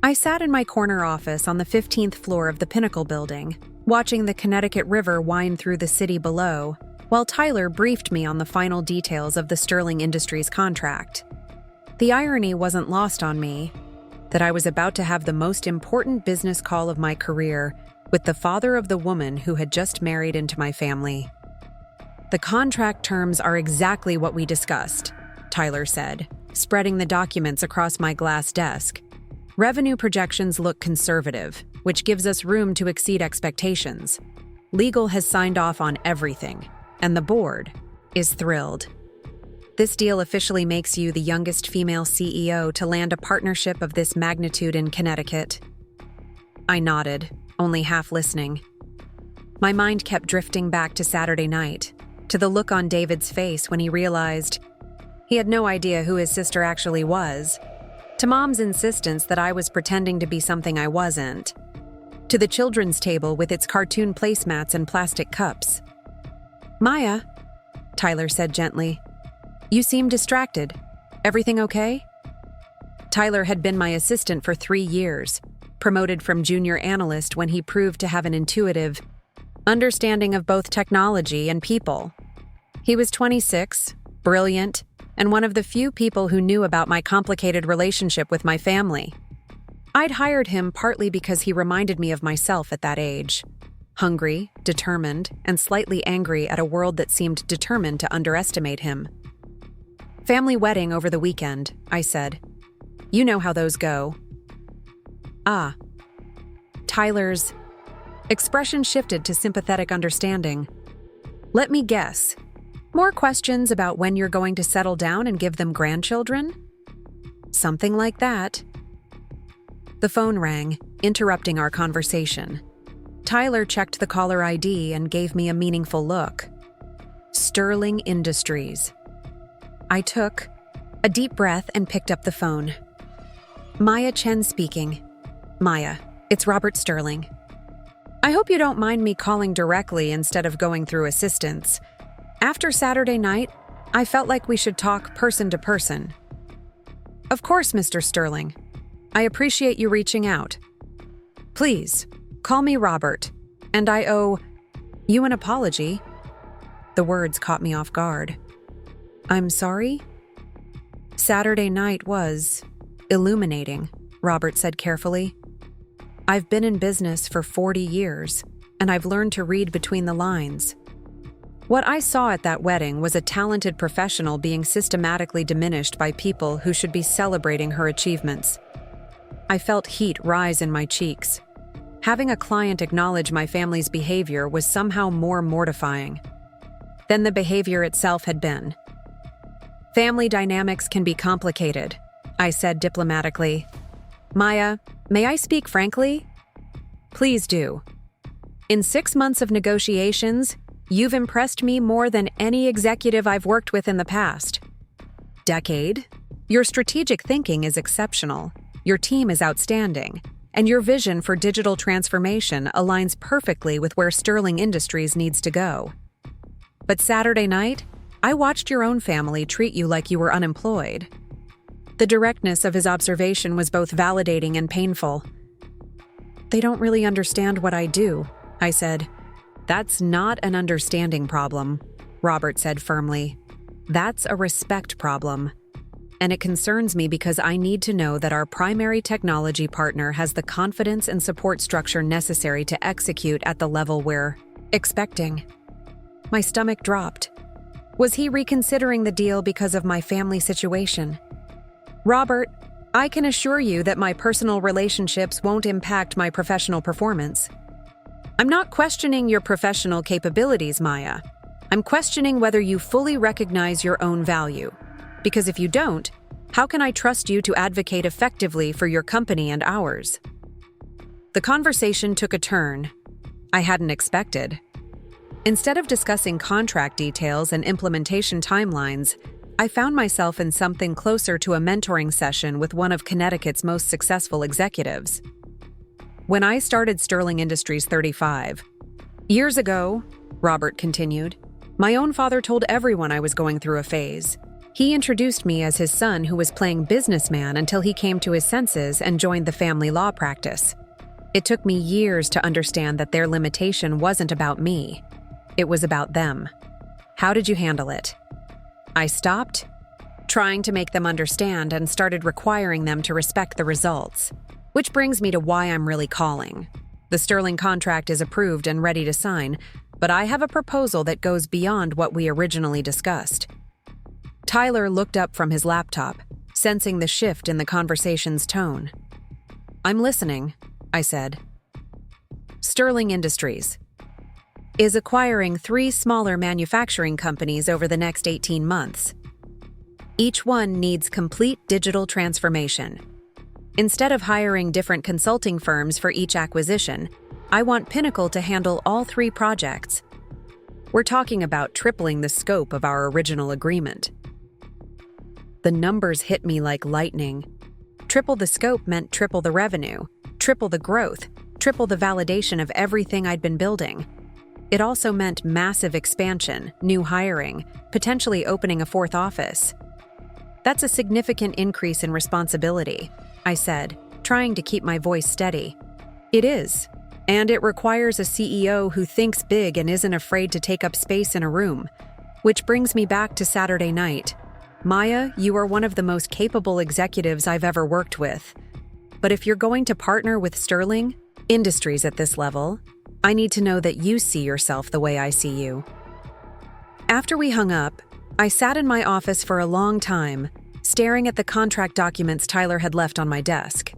[SPEAKER 1] I sat in my corner office on the 15th floor of the Pinnacle building, watching the Connecticut River wind through the city below, while Tyler briefed me on the final details of the Sterling Industries contract. The irony wasn't lost on me that I was about to have the most important business call of my career with the father of the woman who had just married into my family. "The contract terms are exactly what we discussed," Tyler said, spreading the documents across my glass desk. "Revenue projections look conservative, which gives us room to exceed expectations. Legal has signed off on everything, and the board is thrilled. This deal officially makes you the youngest female CEO to land a partnership of this magnitude in Connecticut." I nodded, only half listening. My mind kept drifting back to Saturday night, to the look on David's face when he realized he had no idea who his sister actually was, to Mom's insistence that I was pretending to be something I wasn't, to the children's table with its cartoon placemats and plastic cups. "Maya," Tyler said gently, "you seem distracted. Everything okay?" Tyler had been my assistant for 3 years, promoted from junior analyst when he proved to have an intuitive understanding of both technology and people. He was 26, brilliant, and one of the few people who knew about my complicated relationship with my family. I'd hired him partly because he reminded me of myself at that age. Hungry, determined, and slightly angry at a world that seemed determined to underestimate him. "Family wedding over the weekend," I said. "You know how those go." "Ah." Tyler's expression shifted to sympathetic understanding. "Let me guess. More questions about when you're going to settle down and give them grandchildren?" "Something like that." The phone rang, interrupting our conversation. Tyler checked the caller ID and gave me a meaningful look. Sterling Industries. I took a deep breath and picked up the phone. "Maya Chen speaking." "Maya, it's Robert Sterling. I hope you don't mind me calling directly instead of going through assistants. After Saturday night, I felt like we should talk person to person." "Of course, Mr. Sterling. I appreciate you reaching out. Please, call me Robert, and I owe you an apology." The words caught me off guard. "I'm sorry?" "Saturday night was illuminating," Robert said carefully. "I've been in business for 40 years, and I've learned to read between the lines. What I saw at that wedding was a talented professional being systematically diminished by people who should be celebrating her achievements. I felt heat rise in my cheeks. Having a client acknowledge my family's behavior was somehow more mortifying than the behavior itself had been. "Family dynamics can be complicated," I said diplomatically. "Maya, may I speak frankly?" "Please do. In 6 months of negotiations, you've impressed me more than any executive I've worked with in the past decade. Your strategic thinking is exceptional, your team is outstanding, and your vision for digital transformation aligns perfectly with where Sterling Industries needs to go. But Saturday night, I watched your own family treat you like you were unemployed." The directness of his observation was both validating and painful. "They don't really understand what I do," I said. "That's not an understanding problem," Robert said firmly. "That's a respect problem. And it concerns me because I need to know that our primary technology partner has the confidence and support structure necessary to execute at the level we're expecting." My stomach dropped. Was he reconsidering the deal because of my family situation? "Robert, I can assure you that my personal relationships won't impact my professional performance." I'm not questioning your professional capabilities, Maya. I'm questioning whether you fully recognize your own value. Because if you don't, how can I trust you to advocate effectively for your company and ours? The conversation took a turn I hadn't expected. Instead of discussing contract details and implementation timelines, I found myself in something closer to a mentoring session with one of Connecticut's most successful executives. When I started Sterling Industries 35 years ago, Robert continued, my own father told everyone I was going through a phase. He introduced me as his son who was playing businessman until he came to his senses and joined the family law practice. It took me years to understand that their limitation wasn't about me. It was about them. How did you handle it? I stopped, trying to make them understand, and started requiring them to respect the results. Which brings me to why I'm really calling. The Sterling contract is approved and ready to sign, but I have a proposal that goes beyond what we originally discussed. Tyler looked up from his laptop, sensing the shift in the conversation's tone. I'm listening, I said. Sterling Industries is acquiring 3 smaller manufacturing companies over the next 18 months. Each one needs complete digital transformation. Instead of hiring different consulting firms for each acquisition, I want Pinnacle to handle all 3 projects. We're talking about tripling the scope of our original agreement. The numbers hit me like lightning. Triple the scope meant triple the revenue, triple the growth, triple the validation of everything I'd been building. It also meant massive expansion, new hiring, potentially opening a 4th office. That's a significant increase in responsibility, I said, trying to keep my voice steady. It is, and it requires a CEO who thinks big and isn't afraid to take up space in a room. Which brings me back to Saturday night. Maya, you are one of the most capable executives I've ever worked with. But if you're going to partner with Sterling Industries at this level, I need to know that you see yourself the way I see you. After we hung up, I sat in my office for a long time, staring at the contract documents Tyler had left on my desk.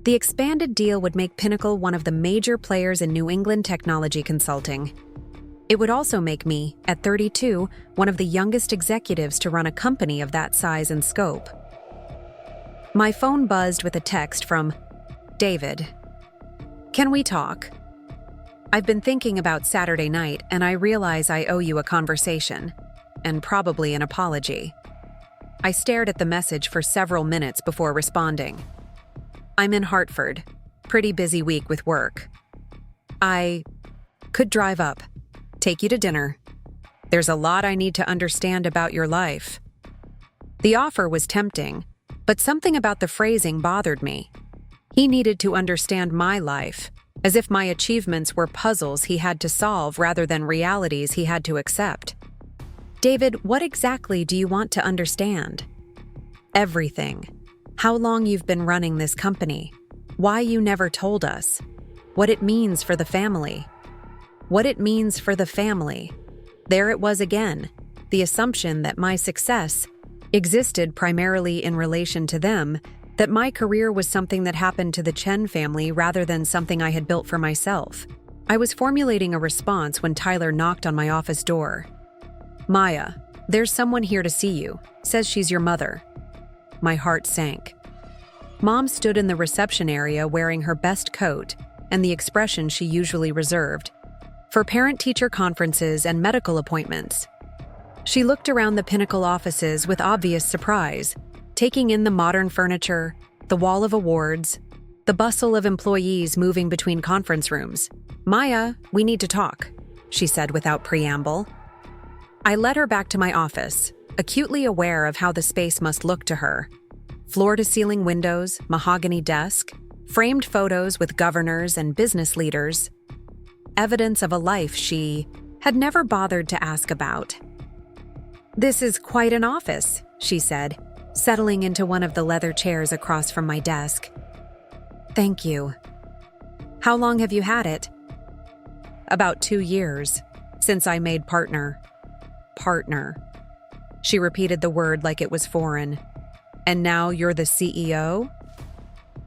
[SPEAKER 1] The expanded deal would make Pinnacle one of the major players in New England technology consulting. It would also make me, at 32, one of the youngest executives to run a company of that size and scope. My phone buzzed with a text from David. Can we talk? I've been thinking about Saturday night, and I realize I owe you a conversation, and probably an apology. I stared at the message for several minutes before responding. I'm in Hartford. Pretty busy week with work. I could drive up, take you to dinner. There's a lot I need to understand about your life. The offer was tempting, but something about the phrasing bothered me. He needed to understand my life, as if my achievements were puzzles he had to solve rather than realities he had to accept. David, what exactly do you want to understand? Everything. How long you've been running this company. Why you never told us. What it means for the family. What it means for the family. There it was again, the assumption that my success existed primarily in relation to them, that my career was something that happened to the Chen family rather than something I had built for myself. I was formulating a response when Tyler knocked on my office door. Maya, there's someone here to see you. Says she's your mother. My heart sank. Mom stood in the reception area wearing her best coat and the expression she usually reserved for parent-teacher conferences and medical appointments. She looked around the Pinnacle offices with obvious surprise, taking in the modern furniture, the wall of awards, the bustle of employees moving between conference rooms. Maya, we need to talk, she said without preamble. I led her back to my office, acutely aware of how the space must look to her. Floor-to-ceiling windows, mahogany desk, framed photos with governors and business leaders. Evidence of a life she had never bothered to ask about. This is quite an office, she said, settling into one of the leather chairs across from my desk. Thank you. How long have you had it? About 2 years, since I made partner. Partner. She repeated the word like it was foreign. And now you're the CEO?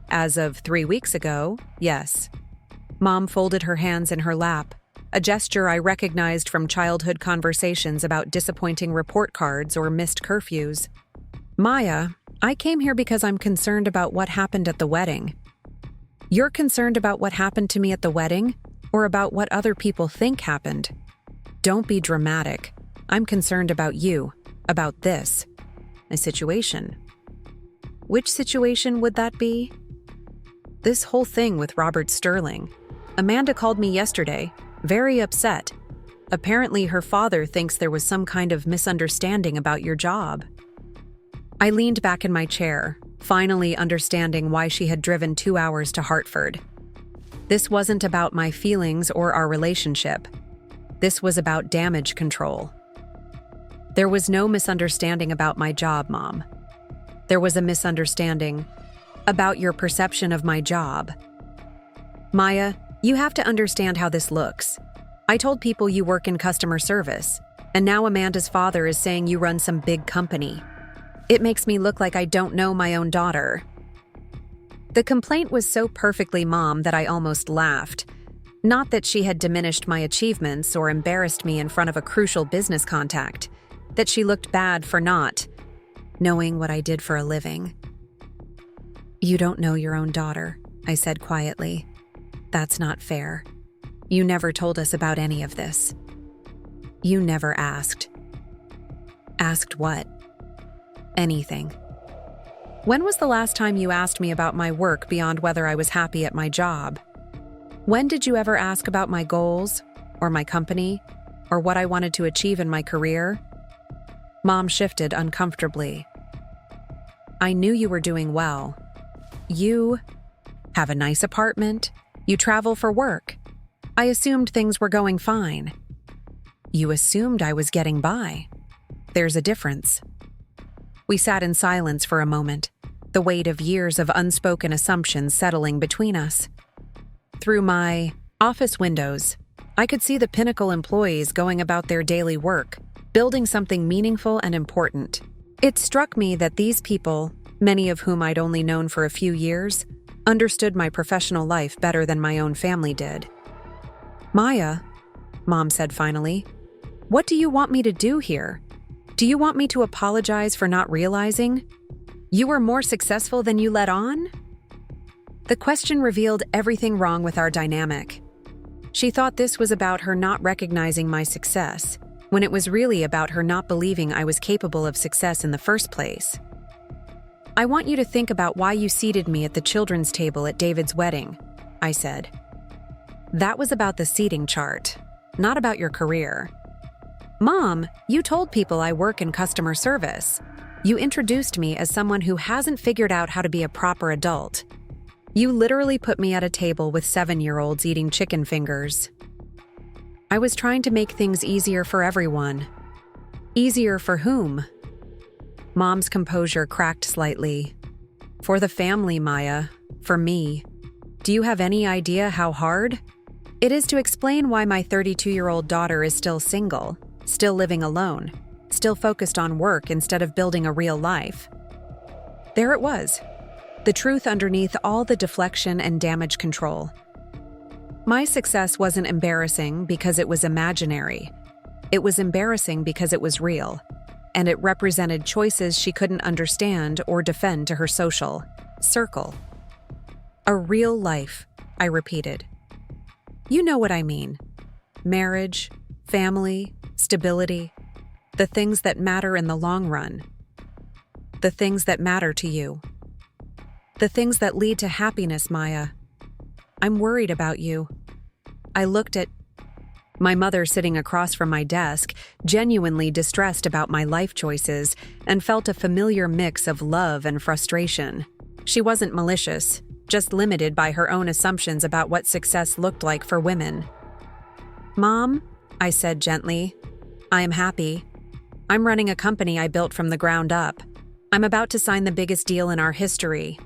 [SPEAKER 1] As of 3 weeks ago, yes. Mom folded her hands in her lap, a gesture I recognized from childhood conversations about disappointing report cards or missed curfews. Maya, I came here because I'm concerned about what happened at the wedding. You're concerned about what happened to me at the wedding, or about what other people think happened? Don't be dramatic. I'm concerned about you, about this. A situation. Which situation would that be? This whole thing with Robert Sterling. Amanda called me yesterday, very upset. Apparently her father thinks there was some kind of misunderstanding about your job. I leaned back in my chair, finally understanding why she had driven 2 hours to Hartford. This wasn't about my feelings or our relationship. This was about damage control. There was no misunderstanding about my job, Mom. There was a misunderstanding about your perception of my job. Maya, you have to understand how this looks. I told people you work in customer service, and now Amanda's father is saying you run some big company. It makes me look like I don't know my own daughter. The complaint was so perfectly Mom that I almost laughed. Not that she had diminished my achievements or embarrassed me in front of a crucial business contact, that she looked bad for not knowing what I did for a living. You don't know your own daughter, I said quietly. That's not fair. You never told us about any of this. You never asked. Asked what? Anything. When was the last time you asked me about my work beyond whether I was happy at my job? When did you ever ask about my goals, or my company, or what I wanted to achieve in my career? Mom shifted uncomfortably. I knew you were doing well. You have a nice apartment. You travel for work. I assumed things were going fine. You assumed I was getting by. There's a difference. We sat in silence for a moment, the weight of years of unspoken assumptions settling between us. Through my office windows, I could see the Pinnacle employees going about their daily work, building something meaningful and important. It struck me that these people, many of whom I'd only known for a few years, understood my professional life better than my own family did. Maya, Mom said finally, what do you want me to do here? Do you want me to apologize for not realizing? You were more successful than you let on? The question revealed everything wrong with our dynamic. She thought this was about her not recognizing my success, when it was really about her not believing I was capable of success in the first place. I want you to think about why you seated me at the children's table at David's wedding, I said. That was about the seating chart, not about your career. Mom, you told people I work in customer service. You introduced me as someone who hasn't figured out how to be a proper adult. You literally put me at a table with 7-year-olds eating chicken fingers. I was trying to make things easier for everyone. Easier for whom? Mom's composure cracked slightly. For the family, Maya. For me. Do you have any idea how hard it is to explain why my 32-year-old daughter is still single, still living alone, still focused on work instead of building a real life? There it was. The truth underneath all the deflection and damage control. My success wasn't embarrassing because it was imaginary. It was embarrassing because it was real, and it represented choices she couldn't understand or defend to her social circle. A real life, I repeated. You know what I mean. Marriage, family, stability, the things that matter in the long run. The things that matter to you. The things that lead to happiness, Maya. I'm worried about you. I looked at my mother sitting across from my desk, genuinely distressed about my life choices, and felt a familiar mix of love and frustration. She wasn't malicious, just limited by her own assumptions about what success looked like for women. Mom, I said gently, I am happy. I'm running a company I built from the ground up. I'm about to sign the biggest deal in our history.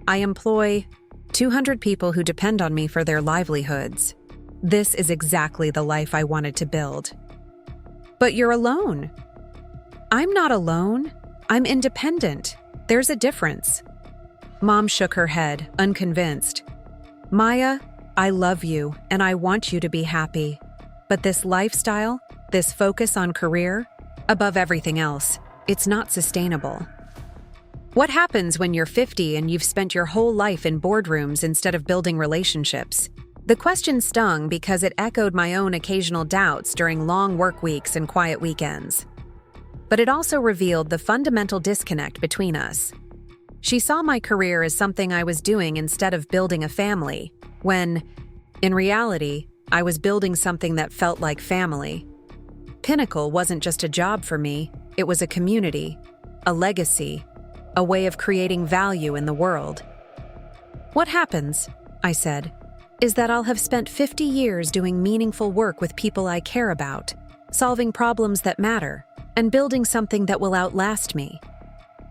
[SPEAKER 1] I employ 200 people who depend on me for their livelihoods. This is exactly the life I wanted to build. But you're alone. I'm not alone. I'm independent. There's a difference. Mom shook her head, unconvinced. Maya, I love you and I want you to be happy. But this lifestyle, this focus on career, above everything else, it's not sustainable. What happens when you're 50 and you've spent your whole life in boardrooms instead of building relationships? The question stung because it echoed my own occasional doubts during long work weeks and quiet weekends. But it also revealed the fundamental disconnect between us. She saw my career as something I was doing instead of building a family, when, in reality, I was building something that felt like family. Pinnacle wasn't just a job for me, it was a community, a legacy, a way of creating value in the world. What happens, I said, is that I'll have spent 50 years doing meaningful work with people I care about, solving problems that matter, and building something that will outlast me.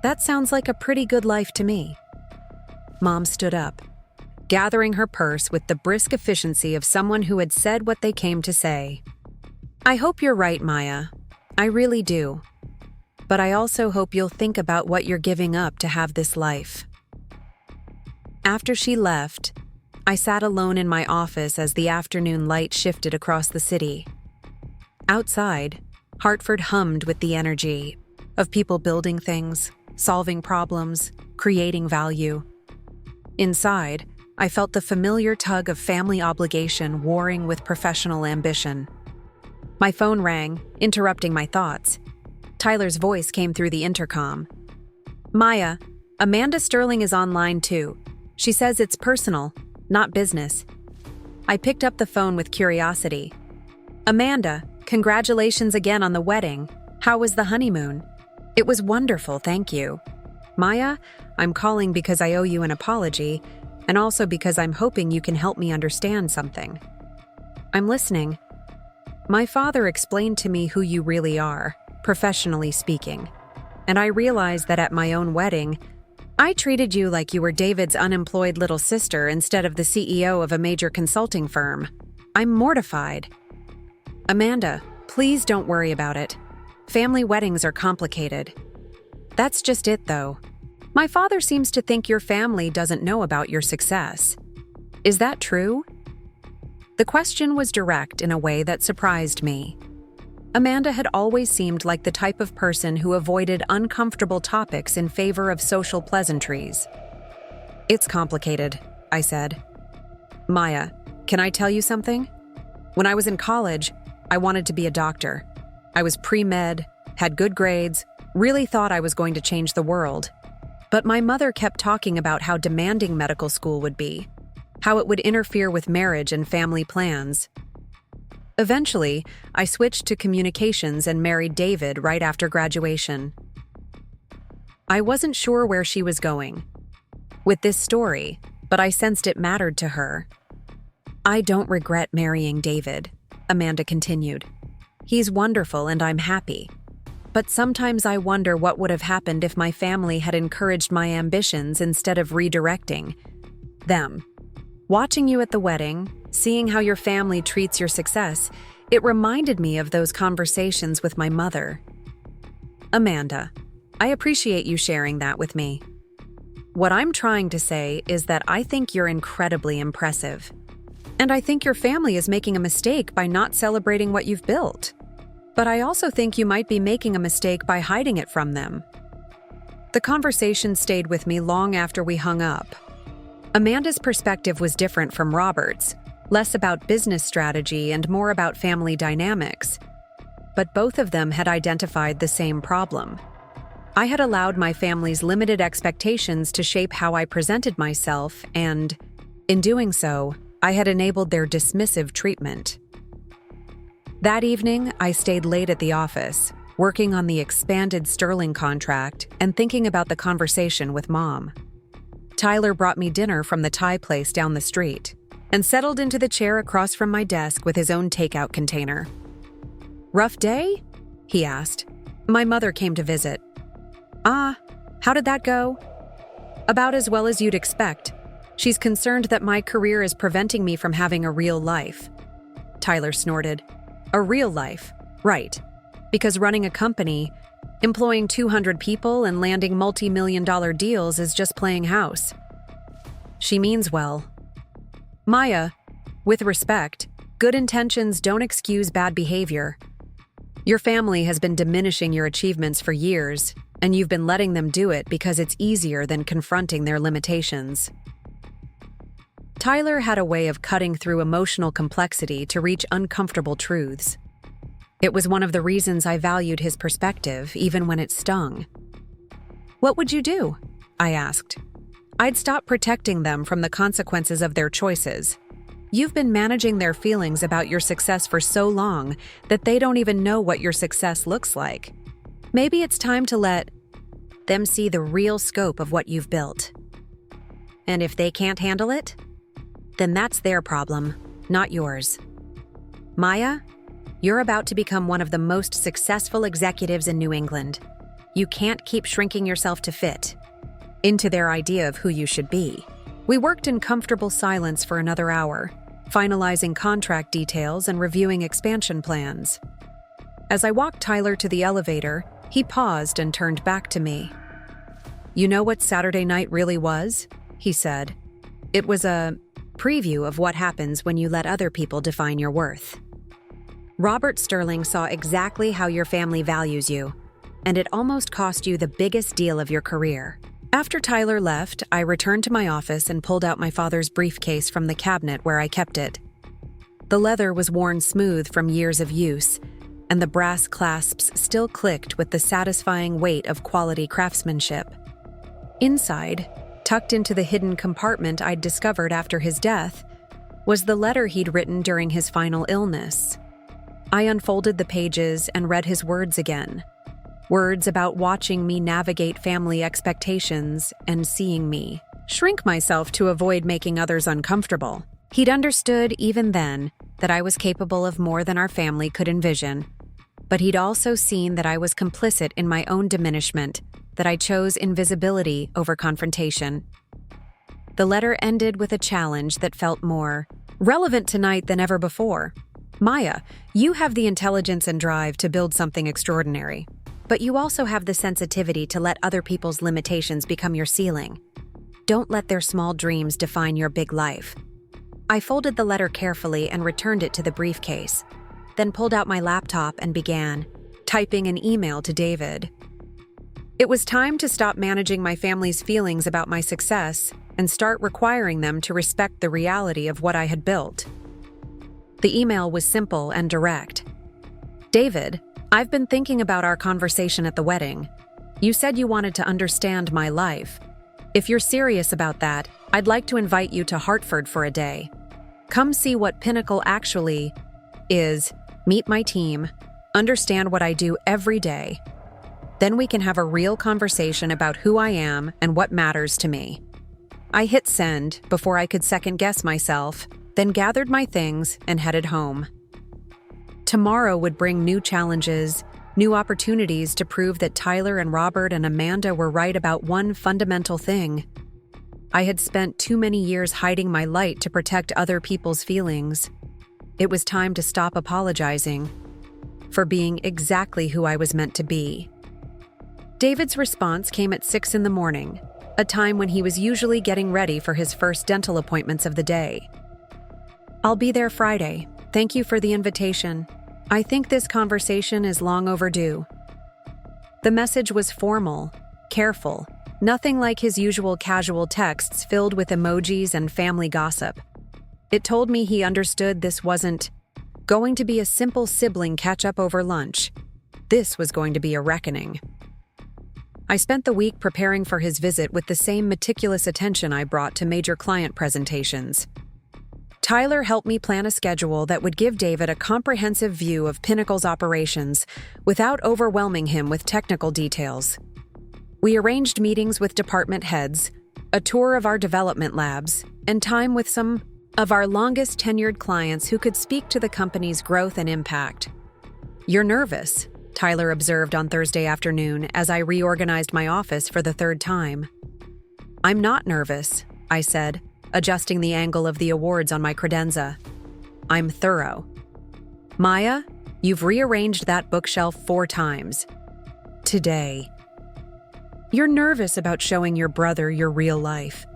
[SPEAKER 1] That sounds like a pretty good life to me. Mom stood up, gathering her purse with the brisk efficiency of someone who had said what they came to say. I hope you're right, Maya. I really do. But I also hope you'll think about what you're giving up to have this life. After she left, I sat alone in my office as the afternoon light shifted across the city. Outside, Hartford hummed with the energy of people building things, solving problems, creating value. Inside, I felt the familiar tug of family obligation warring with professional ambition. My phone rang, interrupting my thoughts. Tyler's voice came through the intercom. Maya, Amanda Sterling is online too. She says it's personal, not business. I picked up the phone with curiosity. Amanda, congratulations again on the wedding. How was the honeymoon? It was wonderful, thank you. Maya, I'm calling because I owe you an apology, and also because I'm hoping you can help me understand something. I'm listening. My father explained to me who you really are, professionally speaking, and I realized that at my own wedding, I treated you like you were David's unemployed little sister instead of the CEO of a major consulting firm. I'm mortified. Amanda, please don't worry about it. Family weddings are complicated. That's just it, though. My father seems to think your family doesn't know about your success. Is that true? The question was direct in a way that surprised me. Amanda had always seemed like the type of person who avoided uncomfortable topics in favor of social pleasantries. It's complicated, I said. Maya, can I tell you something? When I was in college, I wanted to be a doctor. I was pre-med, had good grades, really thought I was going to change the world. But my mother kept talking about how demanding medical school would be, how it would interfere with marriage and family plans. Eventually, I switched to communications and married David right after graduation. I wasn't sure where she was going with this story, but I sensed it mattered to her. I don't regret marrying David, Amanda continued. He's wonderful and I'm happy. But sometimes I wonder what would have happened if my family had encouraged my ambitions instead of redirecting them. Watching you at the wedding, seeing how your family treats your success, it reminded me of those conversations with my mother. Amanda, I appreciate you sharing that with me. What I'm trying to say is that I think you're incredibly impressive. And I think your family is making a mistake by not celebrating what you've built. But I also think you might be making a mistake by hiding it from them. The conversation stayed with me long after we hung up. Amanda's perspective was different from Robert's, less about business strategy and more about family dynamics. But both of them had identified the same problem. I had allowed my family's limited expectations to shape how I presented myself, and, in doing so, I had enabled their dismissive treatment. That evening, I stayed late at the office, working on the expanded Sterling contract and thinking about the conversation with Mom. Tyler brought me dinner from the Thai place down the street and settled into the chair across from my desk with his own takeout container. Rough day? He asked. My mother came to visit. How did that go? About as well as you'd expect. She's concerned that my career is preventing me from having a real life. Tyler snorted. A real life, right. Because running a company, employing 200 people and landing multi-million-dollar deals is just playing house. She means well. Maya, With respect, good intentions don't excuse bad behavior. Your family has been diminishing your achievements for years, and you've been letting them do it because it's easier than confronting their limitations. Tyler had a way of cutting through emotional complexity to reach uncomfortable truths. It was one of the reasons I valued his perspective, even when it stung. "What would you do?" I asked. "I'd stop protecting them from the consequences of their choices. You've been managing their feelings about your success for so long that they don't even know what your success looks like. Maybe it's time to let them see the real scope of what you've built. And if they can't handle it, then that's their problem, not yours. Maya, you're about to become one of the most successful executives in New England. You can't keep shrinking yourself to fit into their idea of who you should be." We worked in comfortable silence for another hour, finalizing contract details and reviewing expansion plans. As I walked Tyler to the elevator, he paused and turned back to me. "You know what Saturday night really was?" he said. "It was a preview of what happens when you let other people define your worth. Robert Sterling saw exactly how your family values you, and it almost cost you the biggest deal of your career." After Tyler left, I returned to my office and pulled out my father's briefcase from the cabinet where I kept it. The leather was worn smooth from years of use, and the brass clasps still clicked with the satisfying weight of quality craftsmanship. Inside, tucked into the hidden compartment I'd discovered after his death, was the letter he'd written during his final illness. I unfolded the pages and read his words again. Words about watching me navigate family expectations and seeing me shrink myself to avoid making others uncomfortable. He'd understood even then that I was capable of more than our family could envision, but he'd also seen that I was complicit in my own diminishment, that I chose invisibility over confrontation. The letter ended with a challenge that felt more relevant tonight than ever before. "Maya, you have the intelligence and drive to build something extraordinary, but you also have the sensitivity to let other people's limitations become your ceiling. Don't let their small dreams define your big life." I folded the letter carefully and returned it to the briefcase, then pulled out my laptop and began typing an email to David. It was time to stop managing my family's feelings about my success and start requiring them to respect the reality of what I had built. The email was simple and direct. "David, I've been thinking about our conversation at the wedding. You said you wanted to understand my life. If you're serious about that, I'd like to invite you to Hartford for a day. Come see what Pinnacle actually is, meet my team, understand what I do every day. Then we can have a real conversation about who I am and what matters to me." I hit send before I could second-guess myself, then gathered my things and headed home. Tomorrow would bring new challenges, new opportunities to prove that Tyler and Robert and Amanda were right about one fundamental thing. I had spent too many years hiding my light to protect other people's feelings. It was time to stop apologizing for being exactly who I was meant to be. David's response came at 6 in the morning, a time when he was usually getting ready for his first dental appointments of the day. "I'll be there Friday. Thank you for the invitation. I think this conversation is long overdue." The message was formal, careful, nothing like his usual casual texts filled with emojis and family gossip. It told me he understood this wasn't going to be a simple sibling catch-up over lunch. This was going to be a reckoning. I spent the week preparing for his visit with the same meticulous attention I brought to major client presentations. Tyler helped me plan a schedule that would give David a comprehensive view of Pinnacle's operations without overwhelming him with technical details. We arranged meetings with department heads, a tour of our development labs, and time with some of our longest tenured clients who could speak to the company's growth and impact. "You're nervous," Tyler observed on Thursday afternoon as I reorganized my office for the third time. "I'm not nervous," I said, adjusting the angle of the awards on my credenza. "I'm thorough." "Maya, you've rearranged that bookshelf 4 times today. You're nervous about showing your brother your real life."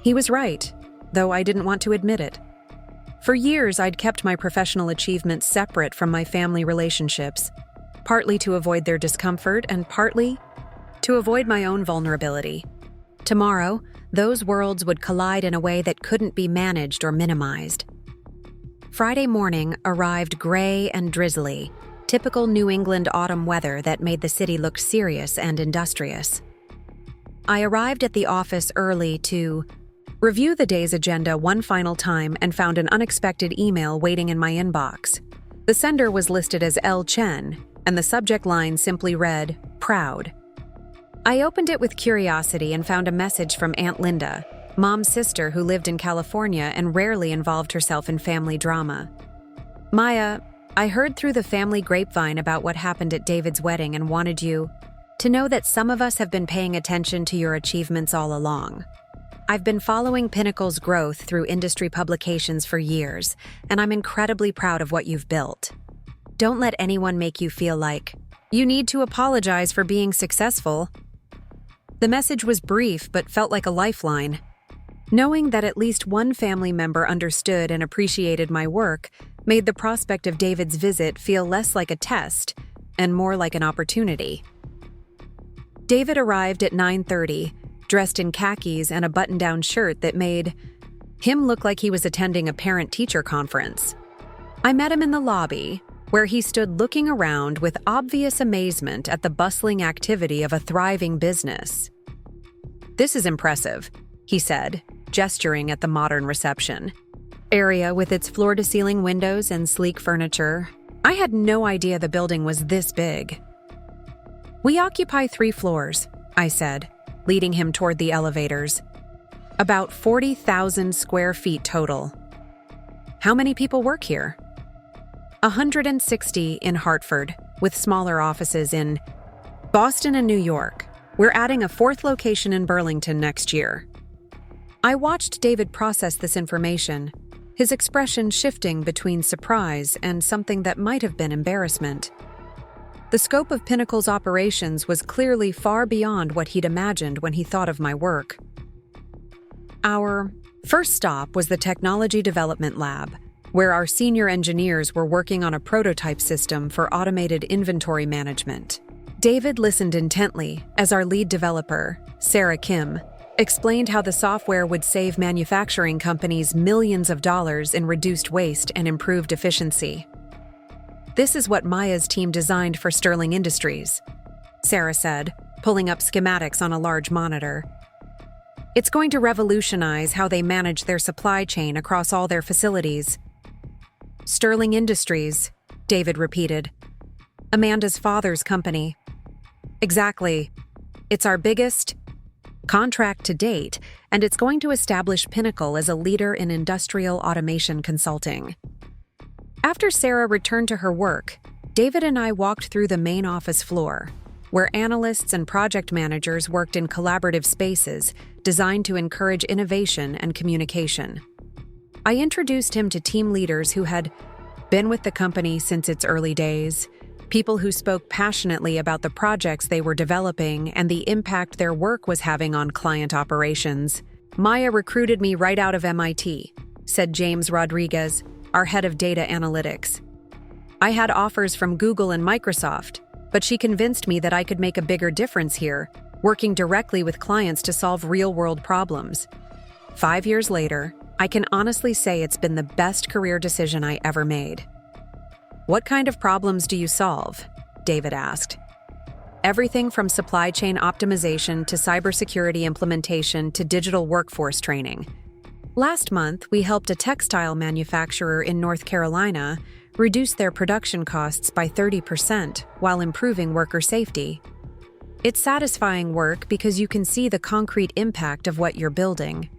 [SPEAKER 1] He was right, though I didn't want to admit it. For years, I'd kept my professional achievements separate from my family relationships, partly to avoid their discomfort and partly to avoid my own vulnerability. Tomorrow, those worlds would collide in a way that couldn't be managed or minimized. Friday morning arrived gray and drizzly, typical New England autumn weather that made the city look serious and industrious. I arrived at the office early to review the day's agenda one final time and found an unexpected email waiting in my inbox. The sender was listed as L. Chen, and the subject line simply read, "Proud." I opened it with curiosity and found a message from Aunt Linda, Mom's sister who lived in California and rarely involved herself in family drama. "Maya, I heard through the family grapevine about what happened at David's wedding and wanted you to know that some of us have been paying attention to your achievements all along. I've been following Pinnacle's growth through industry publications for years, and I'm incredibly proud of what you've built. Don't let anyone make you feel like you need to apologize for being successful." The message was brief but felt like a lifeline. Knowing that at least one family member understood and appreciated my work made the prospect of David's visit feel less like a test and more like an opportunity. David arrived at 9:30, dressed in khakis and a button-down shirt that made him look like he was attending a parent-teacher conference. I met him in the lobby, where he stood looking around with obvious amazement at the bustling activity of a thriving business. "This is impressive," he said, gesturing at the modern reception area with its floor-to-ceiling windows and sleek furniture. I had no idea the building was this big. "We occupy 3 floors, I said, leading him toward the elevators. "About 40,000 square feet total." "How many people work here?" 160 in Hartford, with smaller offices in Boston and New York. We're adding a 4th location in Burlington next year. I watched David process this information, his expression shifting between surprise and something that might have been embarrassment. The scope of Pinnacle's operations was clearly far beyond what he'd imagined when he thought of my work. Our first stop was the Technology Development Lab, where our senior engineers were working on a prototype system for automated inventory management. David listened intently as our lead developer, Sarah Kim, explained how the software would save manufacturing companies millions of dollars in reduced waste and improved efficiency. "This is what Maya's team designed for Sterling Industries," Sarah said, pulling up schematics on a large monitor. "It's going to revolutionize how they manage their supply chain across all their facilities." "Sterling Industries," David repeated. "Amanda's father's company." "Exactly. It's our biggest contract to date, and it's going to establish Pinnacle as a leader in industrial automation consulting." After Sarah returned to her work, David and I walked through the main office floor, where analysts and project managers worked in collaborative spaces designed to encourage innovation and communication. I introduced him to team leaders who had been with the company since its early days, people who spoke passionately about the projects they were developing and the impact their work was having on client operations. "Maya recruited me right out of MIT," said James Rodriguez, our head of data analytics. "I had offers from Google and Microsoft, but she convinced me that I could make a bigger difference here, working directly with clients to solve real-world problems. 5 years later, I can honestly say it's been the best career decision I ever made." "What kind of problems do you solve?" David asked. "Everything from supply chain optimization to cybersecurity implementation to digital workforce training. Last month, we helped a textile manufacturer in North Carolina reduce their production costs by 30% while improving worker safety. It's satisfying work because you can see the concrete impact of what you're building."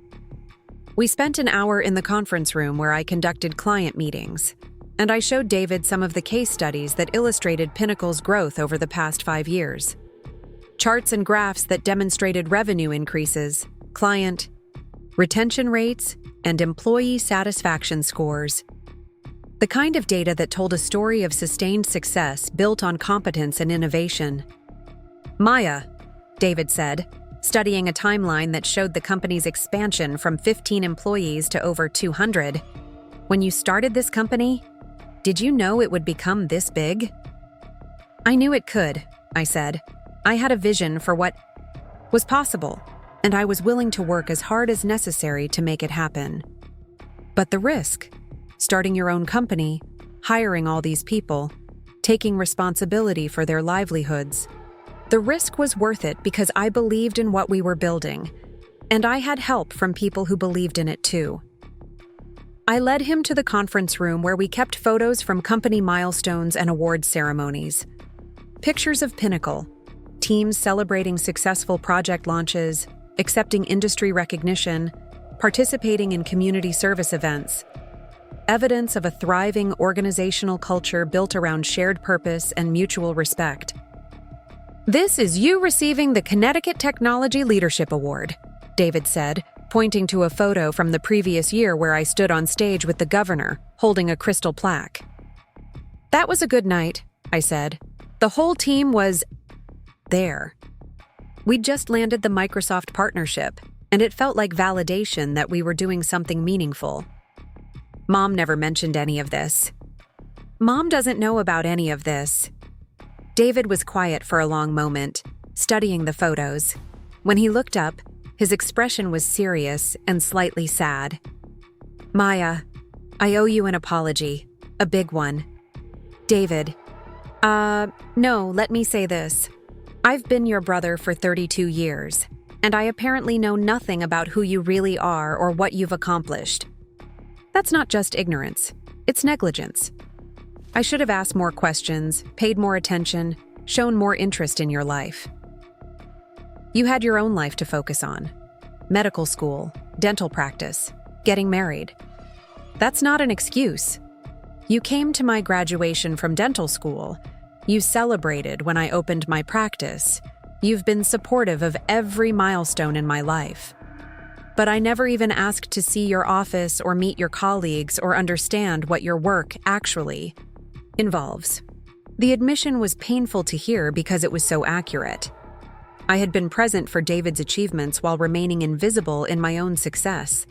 [SPEAKER 1] We spent an hour in the conference room where I conducted client meetings, and I showed David some of the case studies that illustrated Pinnacle's growth over the past 5 years. Charts and graphs that demonstrated revenue increases, client retention rates, and employee satisfaction scores. The kind of data that told a story of sustained success built on competence and innovation. "Maya," David said, studying a timeline that showed the company's expansion from 15 employees to over 200. When you started this company, did you know it would become this big? I knew it could, I said. I had a vision for what was possible, and I was willing to work as hard as necessary to make it happen. But the risk, starting your own company, hiring all these people, taking responsibility for their livelihoods, the risk was worth it because I believed in what we were building, and I had help from people who believed in it too. I led him to the conference room where we kept photos from company milestones and award ceremonies. Pictures of Pinnacle, teams celebrating successful project launches, accepting industry recognition, participating in community service events. Evidence of a thriving organizational culture built around shared purpose and mutual respect. "This is you receiving the Connecticut Technology Leadership Award," David said, pointing to a photo from the previous year where I stood on stage with the governor, holding a crystal plaque. "That was a good night," I said. "The whole team was there." We'd just landed the Microsoft partnership, and it felt like validation that we were doing something meaningful. Mom never mentioned any of this. Mom doesn't know about any of this. David was quiet for a long moment, studying the photos. When he looked up, his expression was serious and slightly sad. "Maya, I owe you an apology, a big one." "David, no, let me say this. I've been your brother for 32 years, and I apparently know nothing about who you really are or what you've accomplished. That's not just ignorance, it's negligence. I should have asked more questions, paid more attention, shown more interest in your life. You had your own life to focus on. Medical school, dental practice, getting married. That's not an excuse. You came to my graduation from dental school. You celebrated when I opened my practice. You've been supportive of every milestone in my life. But I never even asked to see your office or meet your colleagues or understand what your work actually involves." The admission was painful to hear because it was so accurate. I had been present for David's achievements while remaining invisible in my own success.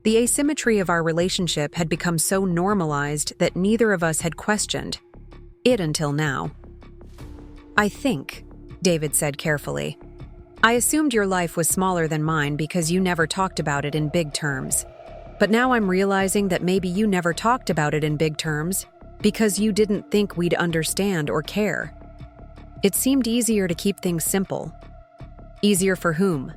[SPEAKER 1] The asymmetry of our relationship had become so normalized that neither of us had questioned it until now. "I think," David said carefully, "I assumed your life was smaller than mine because you never talked about it in big terms. But now I'm realizing that maybe you never talked about it in big terms because you didn't think we'd understand or care. It seemed easier to keep things simple." "Easier for whom?"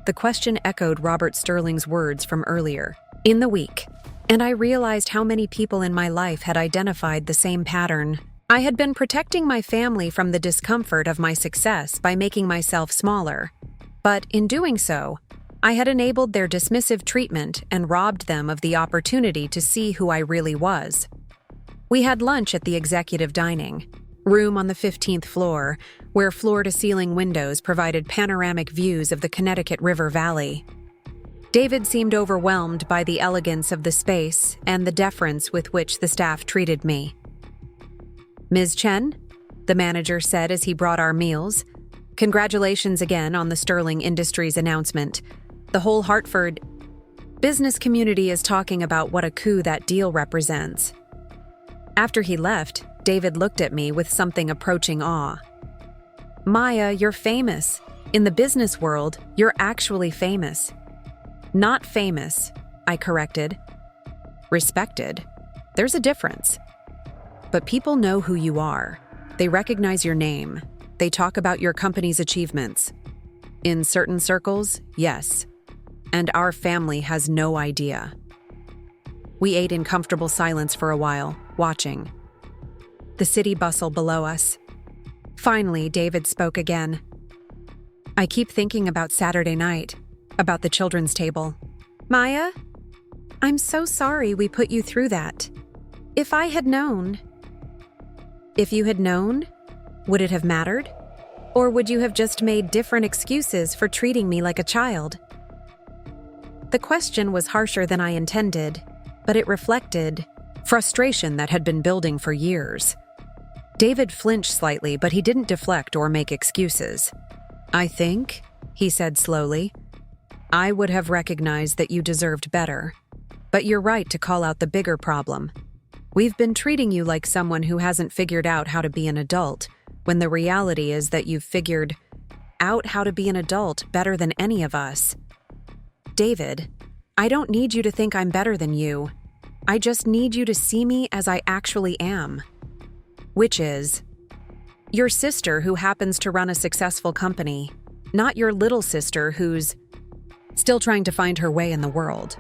[SPEAKER 1] The question echoed Robert Sterling's words from earlier in the week, and I realized how many people in my life had identified the same pattern. I had been protecting my family from the discomfort of my success by making myself smaller, but in doing so, I had enabled their dismissive treatment and robbed them of the opportunity to see who I really was. We had lunch at the executive dining room on the 15th floor, where floor-to-ceiling windows provided panoramic views of the Connecticut River Valley. David seemed overwhelmed by the elegance of the space and the deference with which the staff treated me. "Ms. Chen," the manager said as he brought our meals, "congratulations again on the Sterling Industries announcement. The whole Hartford business community is talking about what a coup that deal represents." After he left, David looked at me with something approaching awe. "Maya, you're famous. In the business world, you're actually famous." "Not famous," I corrected. "Respected. There's a difference. But people know who you are. They recognize your name. They talk about your company's achievements. In certain circles, yes. And our family has no idea." We ate in comfortable silence for a while, watching the city bustle below us. Finally, David spoke again. "I keep thinking about Saturday night, about the children's table. Maya, I'm so sorry we put you through that. If I had known..." "If you had known, would it have mattered? Or would you have just made different excuses for treating me like a child?" The question was harsher than I intended, but it reflected frustration that had been building for years. David flinched slightly, but he didn't deflect or make excuses. "I think," he said slowly, "I would have recognized that you deserved better. But you're right to call out the bigger problem. We've been treating you like someone who hasn't figured out how to be an adult, when the reality is that you've figured out how to be an adult better than any of us. David, I don't need you to think I'm better than you. I just need you to see me as I actually am. Which is your sister who happens to run a successful company, not your little sister who's still trying to find her way in the world.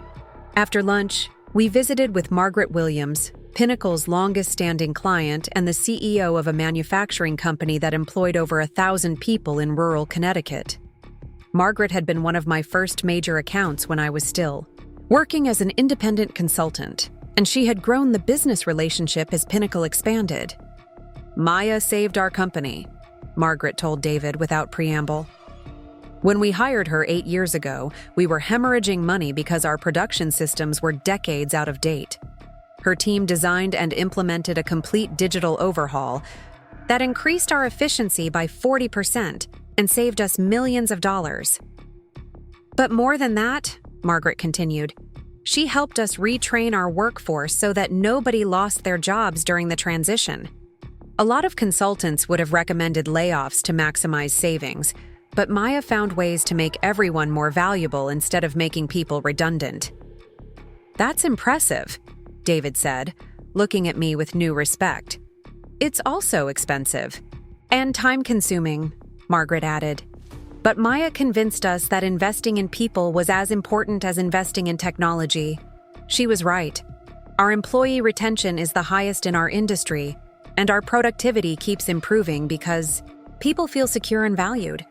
[SPEAKER 1] After lunch, we visited with Margaret Williams, Pinnacle's longest-standing client and the CEO of a manufacturing company that employed over 1,000 people in rural Connecticut. Margaret had been one of my first major accounts when I was still working as an independent consultant, and she had grown the business relationship as Pinnacle expanded. Maya saved our company, Margaret told David without preamble. When we hired her 8 years ago, we were hemorrhaging money because our production systems were decades out of date. Her team designed and implemented a complete digital overhaul that increased our efficiency by 40% and saved us millions of dollars. But more than that, Margaret continued, she helped us retrain our workforce so that nobody lost their jobs during the transition. A lot of consultants would have recommended layoffs to maximize savings, but Maya found ways to make everyone more valuable instead of making people redundant. That's impressive, David said, looking at me with new respect. It's also expensive. And time-consuming, Margaret added. But Maya convinced us that investing in people was as important as investing in technology. She was right. Our employee retention is the highest in our industry, and our productivity keeps improving because people feel secure and valued.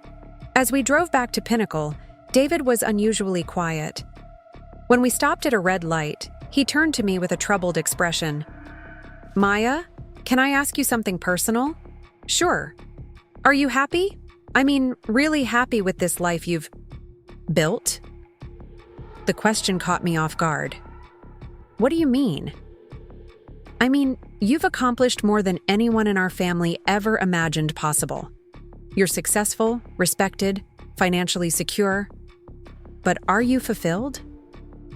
[SPEAKER 1] As we drove back to Pinnacle, David was unusually quiet. When we stopped at a red light, he turned to me with a troubled expression. Maya, can I ask you something personal? Sure. Are you happy? I mean, really happy with this life you've built? The question caught me off guard. What do you mean? I mean, you've accomplished more than anyone in our family ever imagined possible. You're successful, respected, financially secure. But are you fulfilled?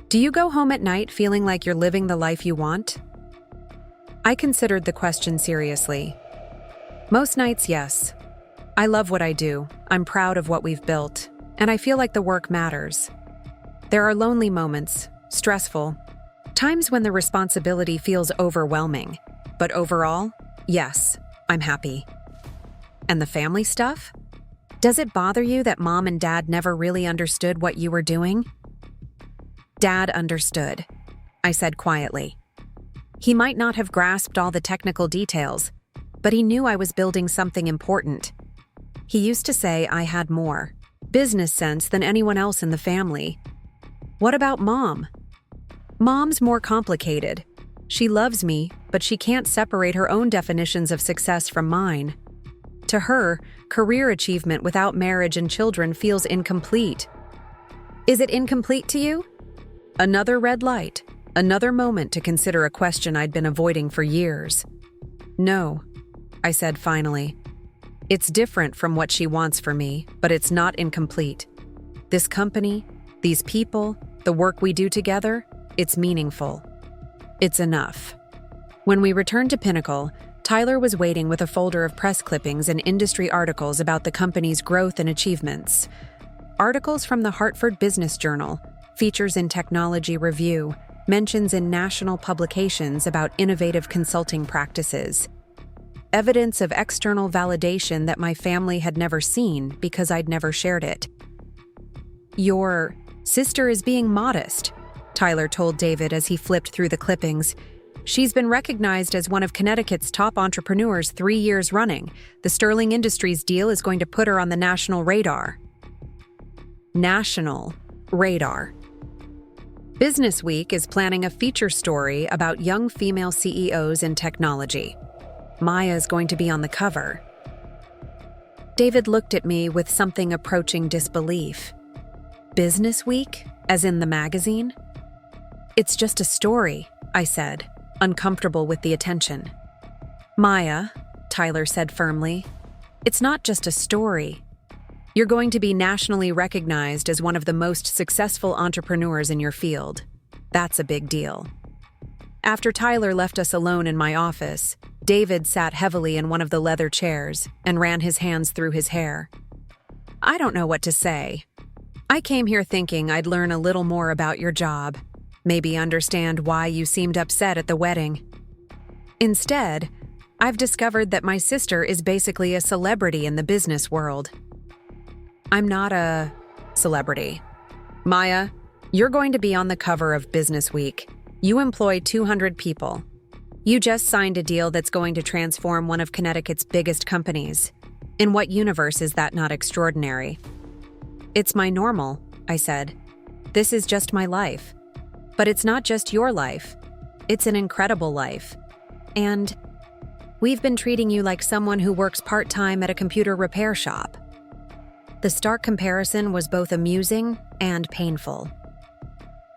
[SPEAKER 1] Do you go home at night feeling like you're living the life you want? I considered the question seriously. Most nights, yes. I love what I do, I'm proud of what we've built, and I feel like the work matters. There are lonely moments, stressful, times when the responsibility feels overwhelming. But overall, yes, I'm happy. And the family stuff? Does it bother you that Mom and Dad never really understood what you were doing? Dad understood, I said quietly. He might not have grasped all the technical details, but he knew I was building something important. He used to say I had more business sense than anyone else in the family. What about Mom? Mom's more complicated. She loves me, but she can't separate her own definitions of success from mine. To her, career achievement without marriage and children feels incomplete. Is it incomplete to you? Another red light, another moment to consider a question I'd been avoiding for years. No, I said finally. It's different from what she wants for me, but it's not incomplete. This company, these people, the work we do together, it's meaningful. It's enough. When we returned to Pinnacle, Tyler was waiting with a folder of press clippings and industry articles about the company's growth and achievements. Articles from the Hartford Business Journal, features in Technology Review, mentions in national publications about innovative consulting practices. Evidence of external validation that my family had never seen because I'd never shared it. Your sister is being modest, Tyler told David as he flipped through the clippings. She's been recognized as one of Connecticut's top entrepreneurs 3 years running. The Sterling Industries deal is going to put her on the national radar. National radar. Business Week is planning a feature story about young female CEOs in technology. Maya is going to be on the cover. David looked at me with something approaching disbelief. Business Week, as in the magazine? It's just a story, I said, uncomfortable with the attention. Maya, Tyler said firmly, it's not just a story. You're going to be nationally recognized as one of the most successful entrepreneurs in your field. That's a big deal. After Tyler left us alone in my office, David sat heavily in one of the leather chairs and ran his hands through his hair. I don't know what to say. I came here thinking I'd learn a little more about your job, maybe understand why you seemed upset at the wedding. Instead, I've discovered that my sister is basically a celebrity in the business world. I'm not a celebrity. Maya, you're going to be on the cover of Business Week. You employ 200 people. You just signed a deal that's going to transform one of Connecticut's biggest companies. In what universe is that not extraordinary? It's my normal, I said. This is just my life. But it's not just your life. It's an incredible life. And we've been treating you like someone who works part-time at a computer repair shop. The stark comparison was both amusing and painful.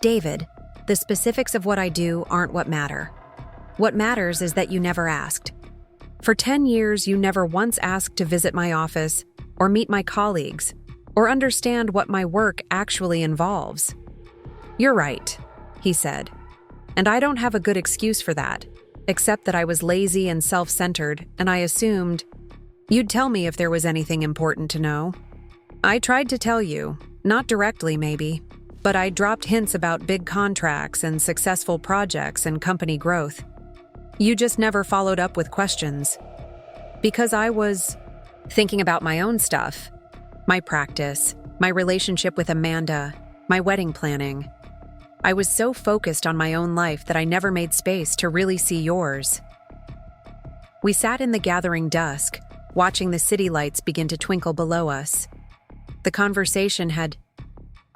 [SPEAKER 1] David, the specifics of what I do aren't what matter. What matters is that you never asked. For 10 years, you never once asked to visit my office, or meet my colleagues, or understand what my work actually involves. You're right, he said. And I don't have a good excuse for that, except that I was lazy and self-centered, and I assumed you'd tell me if there was anything important to know. I tried to tell you, not directly maybe, but I dropped hints about big contracts and successful projects and company growth. You just never followed up with questions. Because I was thinking about my own stuff, my practice, my relationship with Amanda, my wedding planning. I was so focused on my own life that I never made space to really see yours. We sat in the gathering dusk, watching the city lights begin to twinkle below us. The conversation had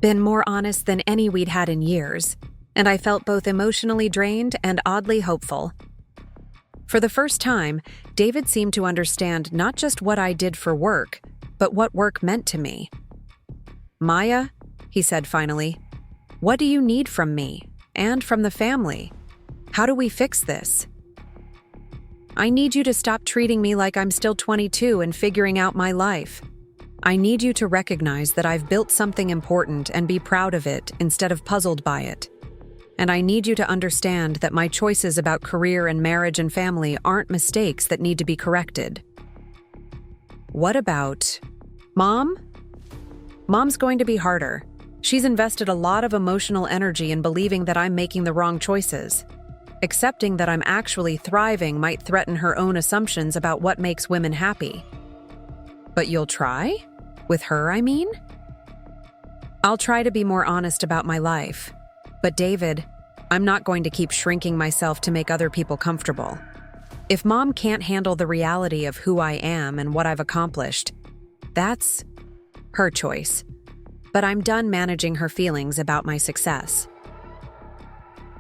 [SPEAKER 1] been more honest than any we'd had in years, and I felt both emotionally drained and oddly hopeful. For the first time, David seemed to understand not just what I did for work, but what work meant to me. Maya, he said finally, what do you need from me and from the family? How do we fix this? I need you to stop treating me like I'm still 22 and figuring out my life. I need you to recognize that I've built something important and be proud of it instead of puzzled by it. And I need you to understand that my choices about career and marriage and family aren't mistakes that need to be corrected. What about Mom? Mom's going to be harder. She's invested a lot of emotional energy in believing that I'm making the wrong choices. Accepting that I'm actually thriving might threaten her own assumptions about what makes women happy. But you'll try? With her, I mean? I'll try to be more honest about my life. But David, I'm not going to keep shrinking myself to make other people comfortable. If Mom can't handle the reality of who I am and what I've accomplished, that's her choice. But I'm done managing her feelings about my success.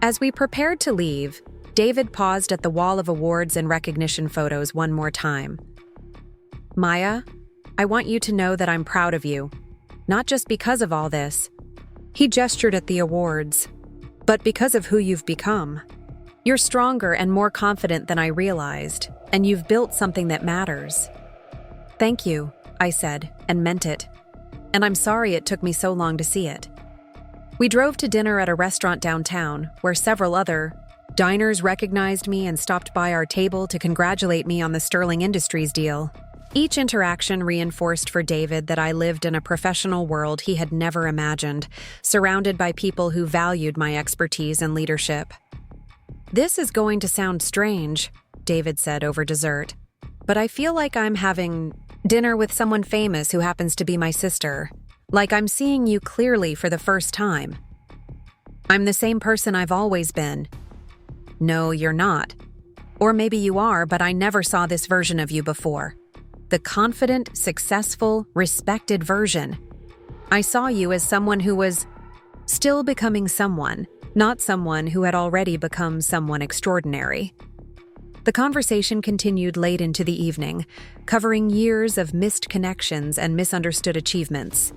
[SPEAKER 1] As we prepared to leave, David paused at the wall of awards and recognition photos one more time. Maya, I want you to know that I'm proud of you, not just because of all this. He gestured at the awards, but because of who you've become. You're stronger and more confident than I realized, and you've built something that matters. Thank you, I said, and meant it. And I'm sorry it took me so long to see it. We drove to dinner at a restaurant downtown, where several other diners recognized me and stopped by our table to congratulate me on the Sterling Industries deal. Each interaction reinforced for David that I lived in a professional world he had never imagined, surrounded by people who valued my expertise and leadership. This is going to sound strange, David said over dessert, but I feel like I'm having dinner with someone famous who happens to be my sister. Like I'm seeing you clearly for the first time. I'm the same person I've always been. No, you're not. Or maybe you are, but I never saw this version of you before. The confident, successful, respected version. I saw you as someone who was still becoming someone, not someone who had already become someone extraordinary. The conversation continued late into the evening, covering years of missed connections and misunderstood achievements.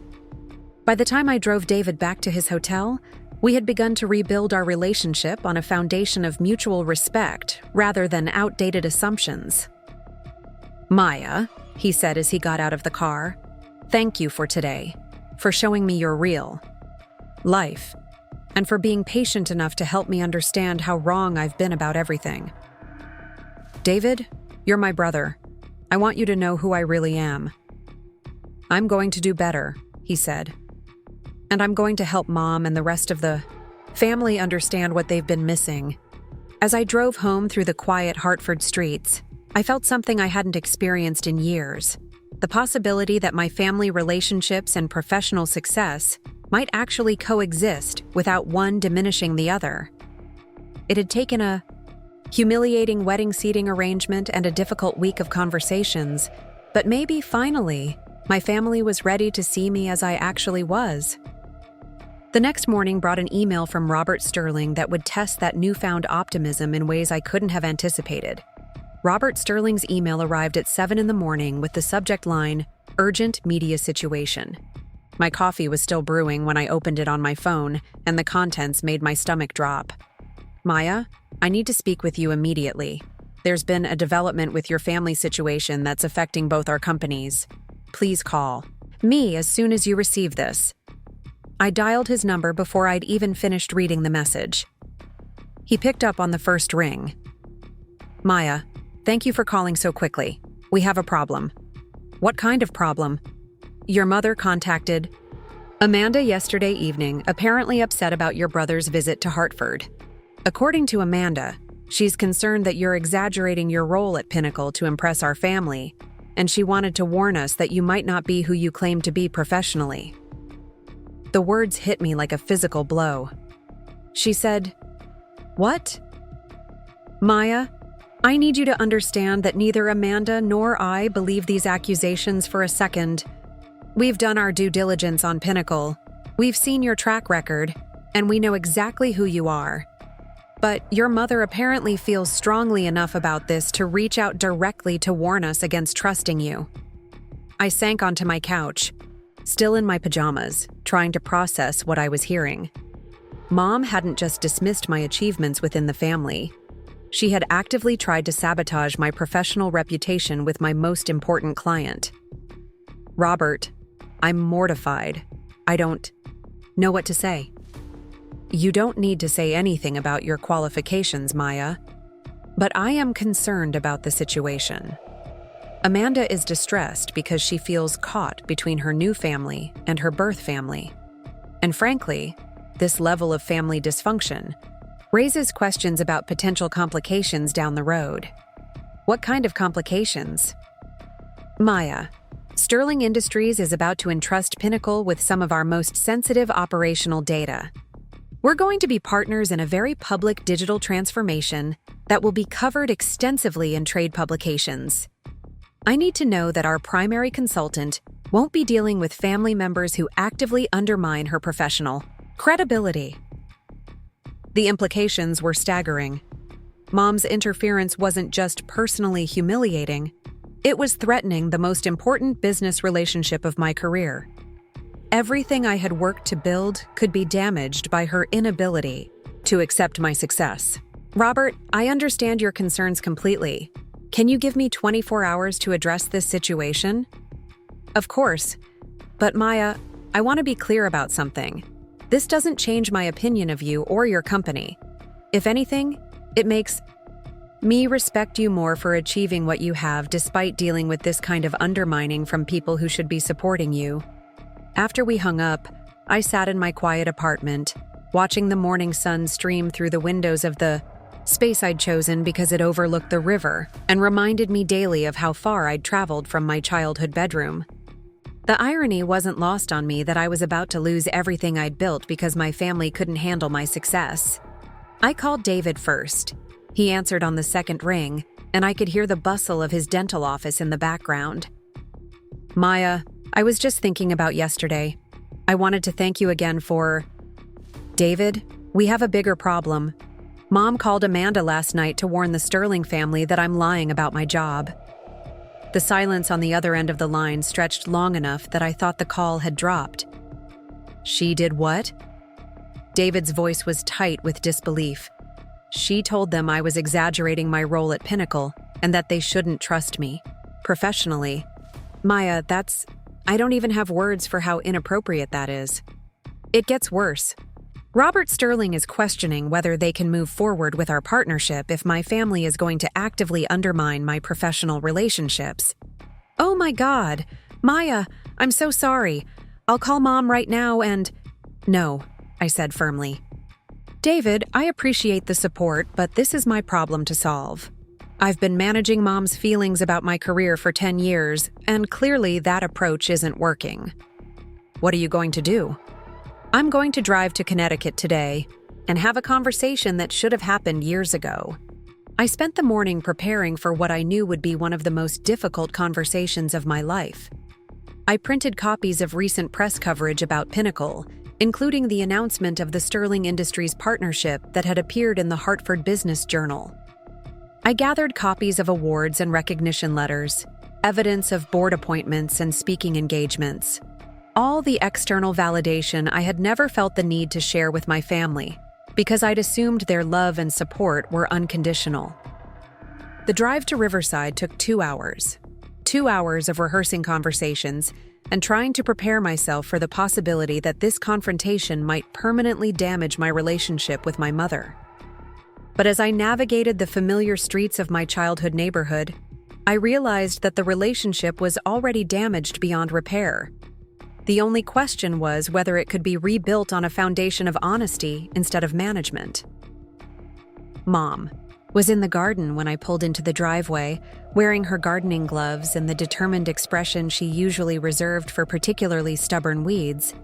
[SPEAKER 1] By the time I drove David back to his hotel, we had begun to rebuild our relationship on a foundation of mutual respect rather than outdated assumptions. Maya, he said as he got out of the car, thank you for today, for showing me your real life. and for being patient enough to help me understand how wrong I've been about everything. David, you're my brother. I want you to know who I really am. I'm going to do better, he said. And I'm going to help Mom and the rest of the family understand what they've been missing. As I drove home through the quiet Hartford streets, I felt something I hadn't experienced in years. The possibility that my family relationships and professional success might actually coexist without one diminishing the other. It had taken a humiliating wedding seating arrangement and a difficult week of conversations, but maybe finally, my family was ready to see me as I actually was. The next morning brought an email from Robert Sterling that would test that newfound optimism in ways I couldn't have anticipated. Robert Sterling's email arrived at 7 a.m. with the subject line, "Urgent Media Situation." My coffee was still brewing when I opened it on my phone, and the contents made my stomach drop. "Maya, I need to speak with you immediately. There's been a development with your family situation that's affecting both our companies. Please call me as soon as you receive this." I dialed his number before I'd even finished reading the message. He picked up on the first ring. "Maya, thank you for calling so quickly. We have a problem." "What kind of problem?" "Your mother contacted Amanda yesterday evening, apparently upset about your brother's visit to Hartford. According to Amanda, she's concerned that you're exaggerating your role at Pinnacle to impress our family, and she wanted to warn us that you might not be who you claim to be professionally." The words hit me like a physical blow. She said, "What?" "Maya, I need you to understand that neither Amanda nor I believe these accusations for a second. We've done our due diligence on Pinnacle. We've seen your track record, and we know exactly who you are. But your mother apparently feels strongly enough about this to reach out directly to warn us against trusting you." I sank onto my couch, still in my pajamas, trying to process what I was hearing. Mom hadn't just dismissed my achievements within the family. She had actively tried to sabotage my professional reputation with my most important client. "Robert, I'm mortified. I don't know what to say." "You don't need to say anything about your qualifications, Maya. But I am concerned about the situation. Amanda is distressed because she feels caught between her new family and her birth family. And frankly, this level of family dysfunction raises questions about potential complications down the road." "What kind of complications?" "Maya, Sterling Industries is about to entrust Pinnacle with some of our most sensitive operational data. We're going to be partners in a very public digital transformation that will be covered extensively in trade publications. I need to know that our primary consultant won't be dealing with family members who actively undermine her professional credibility." The implications were staggering. Mom's interference wasn't just personally humiliating, it was threatening the most important business relationship of my career. Everything I had worked to build could be damaged by her inability to accept my success. "Robert, I understand your concerns completely. Can you give me 24 hours to address this situation?" "Of course. But Maya, I want to be clear about something. This doesn't change my opinion of you or your company. If anything, it makes me respect you more for achieving what you have despite dealing with this kind of undermining from people who should be supporting you." After we hung up, I sat in my quiet apartment, watching the morning sun stream through the windows of the space I'd chosen because it overlooked the river and reminded me daily of how far I'd traveled from my childhood bedroom. The irony wasn't lost on me that I was about to lose everything I'd built because my family couldn't handle my success. I called David first. He answered on the second ring, and I could hear the bustle of his dental office in the background. "Maya, I was just thinking about yesterday. I wanted to thank you again for..." "David, we have a bigger problem. Mom called Amanda last night to warn the Sterling family that I'm lying about my job." The silence on the other end of the line stretched long enough that I thought the call had dropped. "She did what?" David's voice was tight with disbelief. "She told them I was exaggerating my role at Pinnacle and that they shouldn't trust me professionally." "Maya, I don't even have words for how inappropriate that is." "It gets worse. Robert Sterling is questioning whether they can move forward with our partnership if my family is going to actively undermine my professional relationships. Oh my God. Maya, I'm so sorry. I'll call Mom right now and… No, I said firmly. David, I appreciate the support, but this is my problem to solve. I've been managing Mom's feelings about my career for 10 years, and clearly that approach isn't working. What are you going to do? I'm going to drive to Connecticut today and have a conversation that should have happened years ago. I spent the morning preparing for what I knew would be one of the most difficult conversations of my life. I printed copies of recent press coverage about Pinnacle, including the announcement of the Sterling Industries partnership that had appeared in the Hartford Business Journal. I gathered copies of awards and recognition letters, evidence of board appointments and speaking engagements, all the external validation I had never felt the need to share with my family, because I'd assumed their love and support were unconditional. The drive to Riverside took 2 hours. 2 hours of rehearsing conversations and trying to prepare myself for the possibility that this confrontation might permanently damage my relationship with my mother. But as I navigated the familiar streets of my childhood neighborhood, I realized that the relationship was already damaged beyond repair. The only question was whether it could be rebuilt on a foundation of honesty instead of management. Mom was in the garden when I pulled into the driveway, wearing her gardening gloves and the determined expression she usually reserved for particularly stubborn weeds.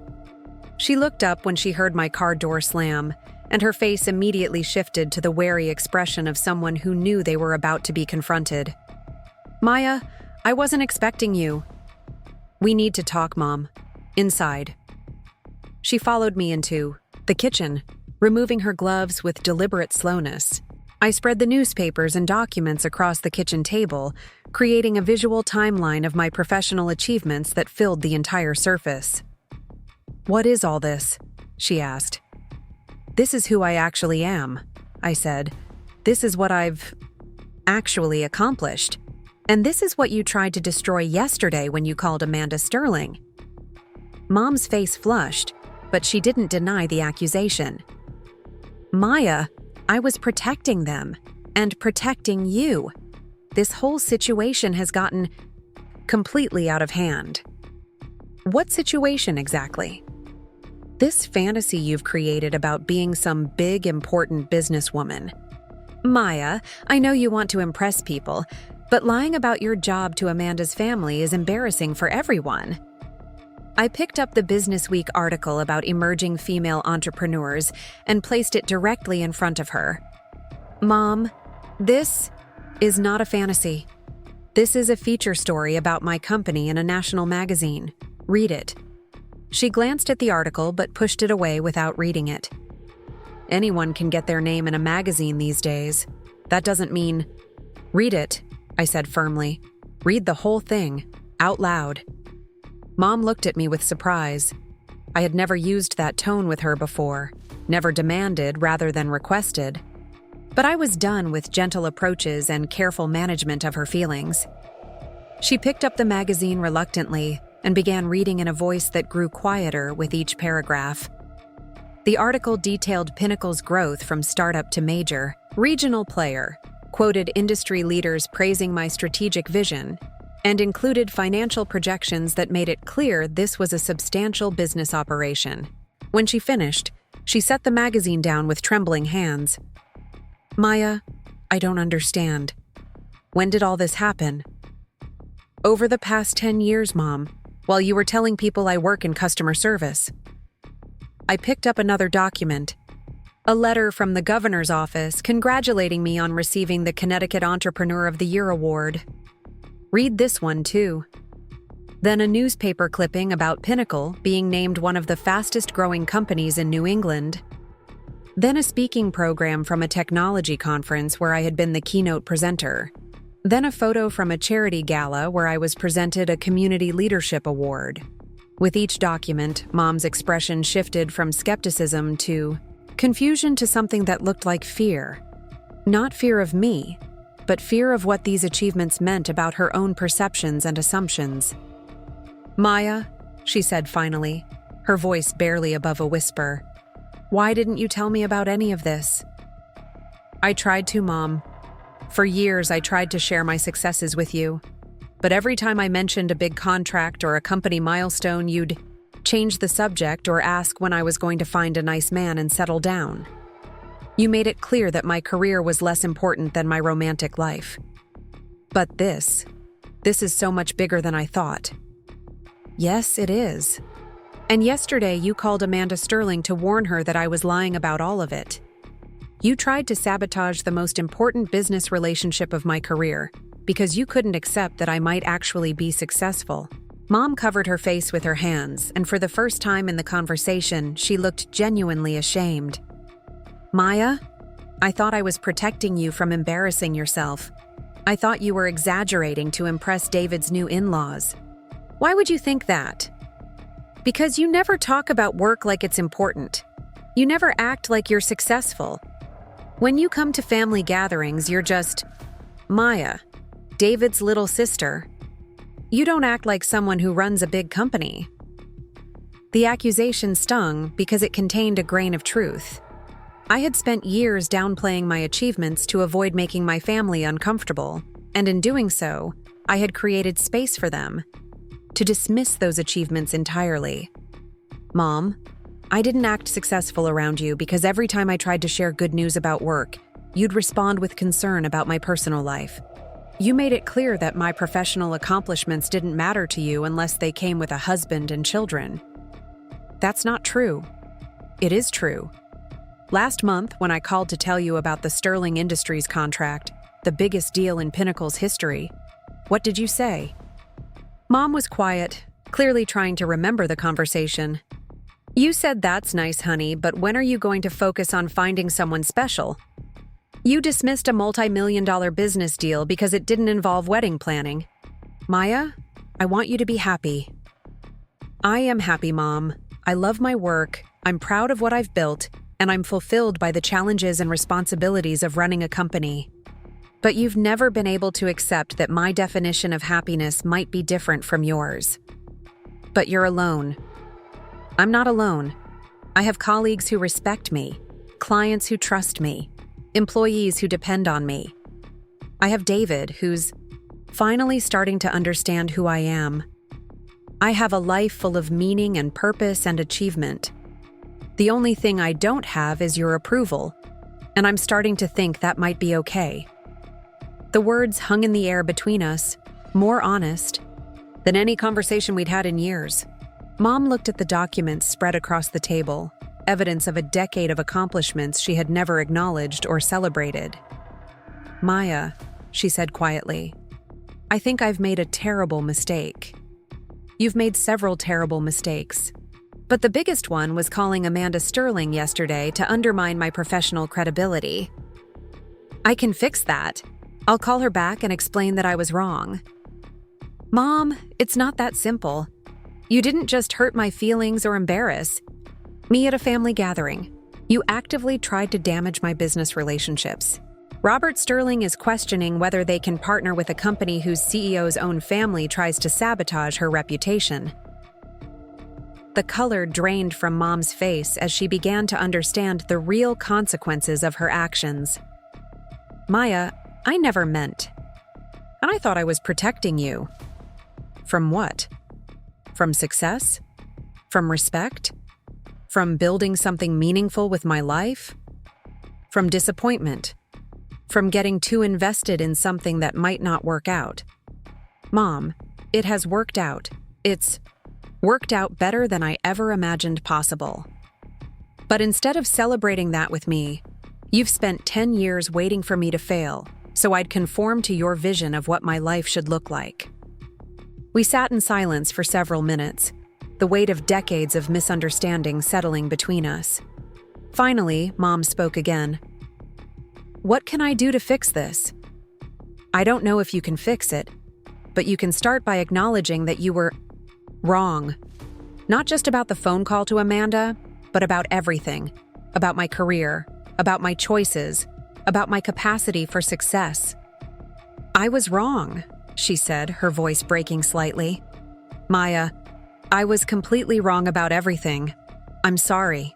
[SPEAKER 1] She looked up when she heard my car door slam, and her face immediately shifted to the wary expression of someone who knew they were about to be confronted. Maya, I wasn't expecting you. We need to talk, Mom. Inside. She followed me into the kitchen, removing her gloves with deliberate slowness. I spread the newspapers and documents across the kitchen table, creating a visual timeline of my professional achievements that filled the entire surface. What is all this? She asked. This is who I actually am, I said. This is what I've actually accomplished. And this is what you tried to destroy yesterday when you called Amanda Sterling. Mom's face flushed, but she didn't deny the accusation. Maya, I was protecting them, and protecting you. This whole situation has gotten completely out of hand. What situation exactly? This fantasy you've created about being some big, important businesswoman. Maya, I know you want to impress people, but lying about your job to Amanda's family is embarrassing for everyone. I picked up the Business Week article about emerging female entrepreneurs and placed it directly in front of her. Mom, this is not a fantasy. This is a feature story about my company in a national magazine. Read it. She glanced at the article but pushed it away without reading it. Anyone can get their name in a magazine these days. That doesn't mean… Read it, I said firmly. Read the whole thing, out loud. Mom looked at me with surprise. I had never used that tone with her before, never demanded rather than requested. But I was done with gentle approaches and careful management of her feelings. She picked up the magazine reluctantly and began reading in a voice that grew quieter with each paragraph. The article detailed Pinnacle's growth from startup to major, regional player, quoted industry leaders praising my strategic vision, and included financial projections that made it clear this was a substantial business operation. When she finished, she set the magazine down with trembling hands. Maya, I don't understand. When did all this happen? Over the past 10 years, Mom, while you were telling people I work in customer service. I picked up another document, a letter from the governor's office congratulating me on receiving the Connecticut Entrepreneur of the Year award. Read this one, too. Then a newspaper clipping about Pinnacle being named one of the fastest-growing companies in New England. Then a speaking program from a technology conference where I had been the keynote presenter. Then a photo from a charity gala where I was presented a Community Leadership Award. With each document, Mom's expression shifted from skepticism to confusion to something that looked like fear. Not fear of me, but fear of what these achievements meant about her own perceptions and assumptions. Maya, she said finally, her voice barely above a whisper, Why didn't you tell me about any of this? I tried to, Mom. For years, I tried to share my successes with you. But every time I mentioned a big contract or a company milestone, you'd change the subject or ask when I was going to find a nice man and settle down. You made it clear that my career was less important than my romantic life. But this is so much bigger than I thought. Yes, it is. And yesterday you called Amanda Sterling to warn her that I was lying about all of it. You tried to sabotage the most important business relationship of my career because you couldn't accept that I might actually be successful. Mom covered her face with her hands, and for the first time in the conversation, she looked genuinely ashamed. Maya, I thought I was protecting you from embarrassing yourself. I thought you were exaggerating to impress David's new in-laws. Why would you think that? Because you never talk about work like it's important. You never act like you're successful. When you come to family gatherings, you're just Maya, David's little sister. You don't act like someone who runs a big company. The accusation stung because it contained a grain of truth. I had spent years downplaying my achievements to avoid making my family uncomfortable, and in doing so, I had created space for them to dismiss those achievements entirely. Mom, I didn't act successful around you because every time I tried to share good news about work, you'd respond with concern about my personal life. You made it clear that my professional accomplishments didn't matter to you unless they came with a husband and children. That's not true. It is true. Last month, when I called to tell you about the Sterling Industries contract, the biggest deal in Pinnacle's history, what did you say? Mom was quiet, clearly trying to remember the conversation. You said, "That's nice, honey, but when are you going to focus on finding someone special?" You dismissed a multi-million-dollar business deal because it didn't involve wedding planning. Maya, I want you to be happy. I am happy, Mom. I love my work, I'm proud of what I've built, and I'm fulfilled by the challenges and responsibilities of running a company. But you've never been able to accept that my definition of happiness might be different from yours. But you're alone. I'm not alone. I have colleagues who respect me, clients who trust me, employees who depend on me. I have David, who's finally starting to understand who I am. I have a life full of meaning and purpose and achievement. The only thing I don't have is your approval, and I'm starting to think that might be okay. The words hung in the air between us, more honest than any conversation we'd had in years. Mom looked at the documents spread across the table, evidence of a decade of accomplishments she had never acknowledged or celebrated. Maya, she said quietly, I think I've made a terrible mistake. You've made several terrible mistakes. But the biggest one was calling Amanda Sterling yesterday to undermine my professional credibility. I can fix that. I'll call her back and explain that I was wrong. Mom, it's not that simple. You didn't just hurt my feelings or embarrass me at a family gathering. You actively tried to damage my business relationships. Robert Sterling is questioning whether they can partner with a company whose CEO's own family tries to sabotage her reputation. The color drained from Mom's face as she began to understand the real consequences of her actions. Maya, I never meant. And I thought I was protecting you. From what? From success? From respect? From building something meaningful with my life? From disappointment? From getting too invested in something that might not work out? Mom, it has worked out. It's worked out better than I ever imagined possible. But instead of celebrating that with me, you've spent 10 years waiting for me to fail, so I'd conform to your vision of what my life should look like. We sat in silence for several minutes, the weight of decades of misunderstanding settling between us. Finally, Mom spoke again. What can I do to fix this? I don't know if you can fix it, but you can start by acknowledging that you were wrong. Not just about the phone call to Amanda, but about everything. About my career, about my choices, about my capacity for success. I was wrong, she said, her voice breaking slightly. Maya, I was completely wrong about everything. I'm sorry.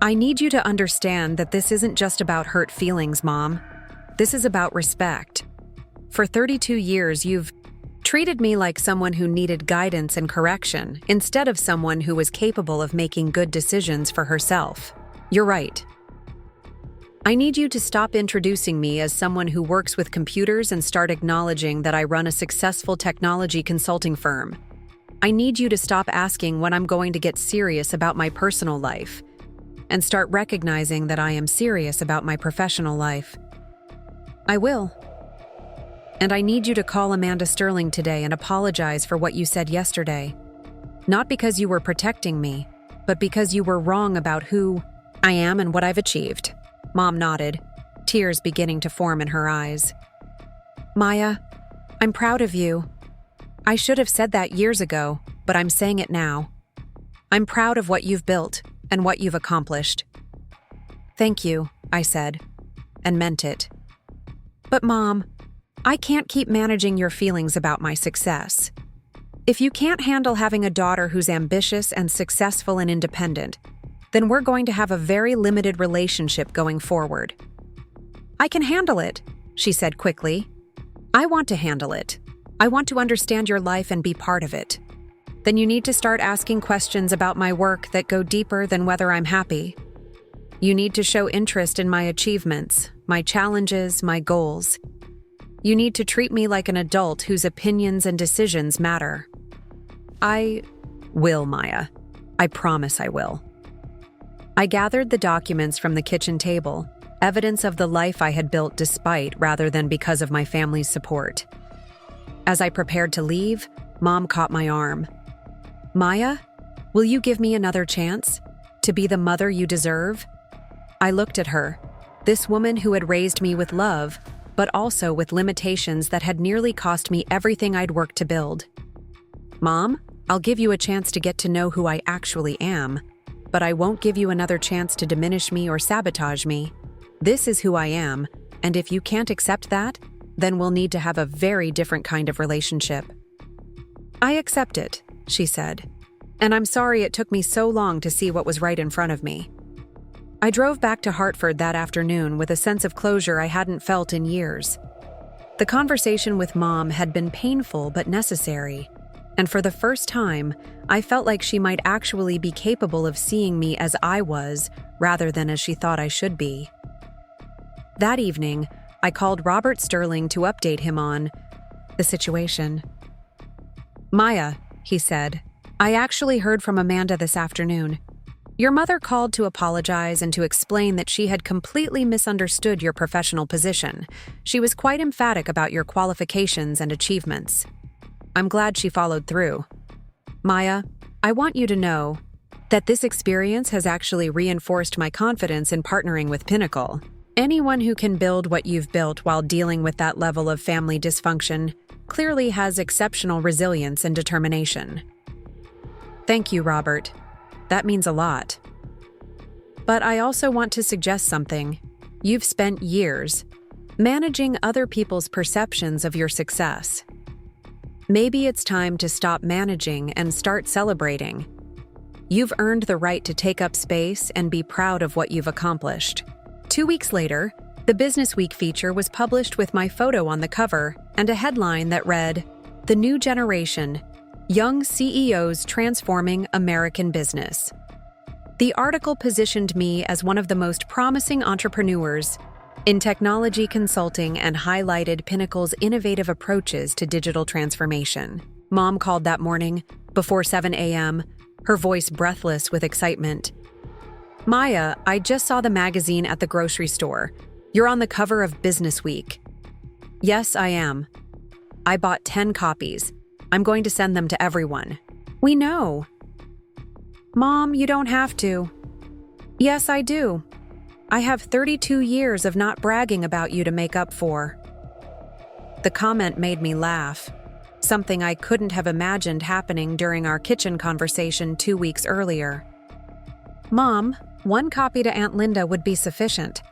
[SPEAKER 1] I need you to understand that this isn't just about hurt feelings, Mom. This is about respect. For 32 years, you've treated me like someone who needed guidance and correction, instead of someone who was capable of making good decisions for herself. You're right. I need you to stop introducing me as someone who works with computers and start acknowledging that I run a successful technology consulting firm. I need you to stop asking when I'm going to get serious about my personal life and start recognizing that I am serious about my professional life. I will. And I need you to call Amanda Sterling today and apologize for what you said yesterday. Not because you were protecting me, but because you were wrong about who I am and what I've achieved. Mom nodded, tears beginning to form in her eyes. Maya, I'm proud of you. I should have said that years ago, but I'm saying it now. I'm proud of what you've built and what you've accomplished. Thank you, I said, and meant it. But Mom, I can't keep managing your feelings about my success. If you can't handle having a daughter who's ambitious and successful and independent, then we're going to have a very limited relationship going forward. I can handle it, she said quickly. I want to handle it. I want to understand your life and be part of it. Then you need to start asking questions about my work that go deeper than whether I'm happy. You need to show interest in my achievements, my challenges, my goals. You need to treat me like an adult whose opinions and decisions matter. I will, Maya. I promise I will. I gathered the documents from the kitchen table, evidence of the life I had built despite rather than because of my family's support. As I prepared to leave, Mom caught my arm. Maya, will you give me another chance to be the mother you deserve? I looked at her, this woman who had raised me with love, but also with limitations that had nearly cost me everything I'd worked to build. Mom, I'll give you a chance to get to know who I actually am, but I won't give you another chance to diminish me or sabotage me. This is who I am, and if you can't accept that, then we'll need to have a very different kind of relationship. I accept it, she said, and I'm sorry it took me so long to see what was right in front of me. I drove back to Hartford that afternoon with a sense of closure I hadn't felt in years. The conversation with Mom had been painful but necessary, and for the first time, I felt like she might actually be capable of seeing me as I was rather than as she thought I should be. That evening, I called Robert Sterling to update him on the situation. Maya, he said, I actually heard from Amanda this afternoon. Your mother called to apologize and to explain that she had completely misunderstood your professional position. She was quite emphatic about your qualifications and achievements. I'm glad she followed through. Maya, I want you to know that this experience has actually reinforced my confidence in partnering with Pinnacle. Anyone who can build what you've built while dealing with that level of family dysfunction clearly has exceptional resilience and determination. Thank you, Robert. That means a lot. But I also want to suggest something. You've spent years managing other people's perceptions of your success. Maybe it's time to stop managing and start celebrating. You've earned the right to take up space and be proud of what you've accomplished. 2 weeks later, the Business Week feature was published with my photo on the cover and a headline that read, "The New Generation: Young CEOs Transforming American Business." The article positioned me as one of the most promising entrepreneurs in technology consulting and highlighted Pinnacle's innovative approaches to digital transformation. Mom called that morning, before 7 a.m., her voice breathless with excitement. Maya, I just saw the magazine at the grocery store. You're on the cover of Business Week. Yes, I am. I bought 10 copies. I'm going to send them to everyone. We know. Mom, you don't have to. Yes, I do. I have 32 years of not bragging about you to make up for. The comment made me laugh, something I couldn't have imagined happening during our kitchen conversation 2 weeks earlier. Mom, 1 copy to Aunt Linda would be sufficient.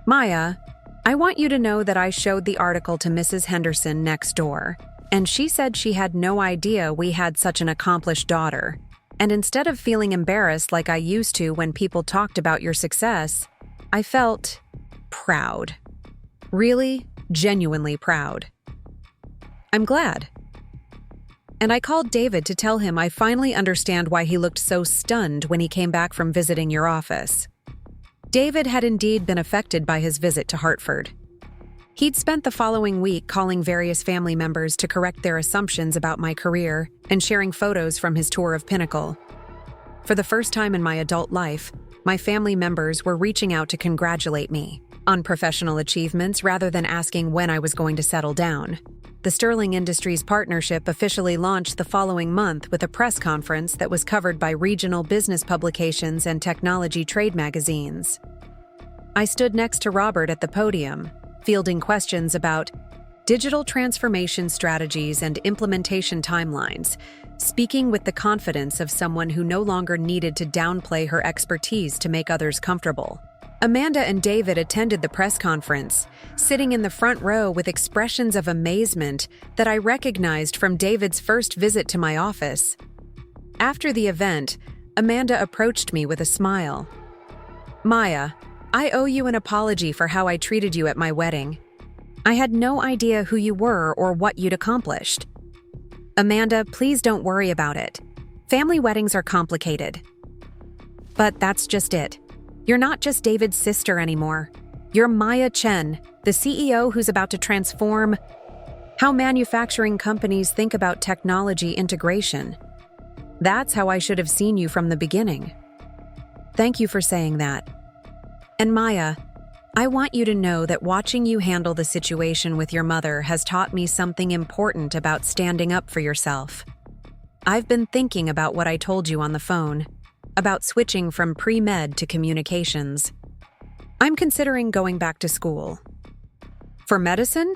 [SPEAKER 1] Maya, I want you to know that I showed the article to Mrs. Henderson next door, and she said she had no idea we had such an accomplished daughter. And instead of feeling embarrassed like I used to when people talked about your success, I felt proud. Really, genuinely proud. I'm glad. And I called David to tell him I finally understand why he looked so stunned when he came back from visiting your office. David had indeed been affected by his visit to Hartford. He'd spent the following week calling various family members to correct their assumptions about my career and sharing photos from his tour of Pinnacle. For the first time in my adult life, my family members were reaching out to congratulate me on professional achievements rather than asking when I was going to settle down. The Sterling Industries partnership officially launched the following month with a press conference that was covered by regional business publications and technology trade magazines. I stood next to Robert at the podium, fielding questions about digital transformation strategies and implementation timelines, speaking with the confidence of someone who no longer needed to downplay her expertise to make others comfortable. Amanda and David attended the press conference, sitting in the front row with expressions of amazement that I recognized from David's first visit to my office. After the event, Amanda approached me with a smile. "Maya, I owe you an apology for how I treated you at my wedding. I had no idea who you were or what you'd accomplished." "Amanda, please don't worry about it. Family weddings are complicated. But that's just it. You're not just David's sister anymore. You're Maya Chen, the CEO who's about to transform how manufacturing companies think about technology integration. That's how I should have seen you from the beginning. Thank you for saying that. And Maya, I want you to know that watching you handle the situation with your mother has taught me something important about standing up for yourself. I've been thinking about what I told you on the phone, about switching from pre-med to communications. I'm considering going back to school. For medicine?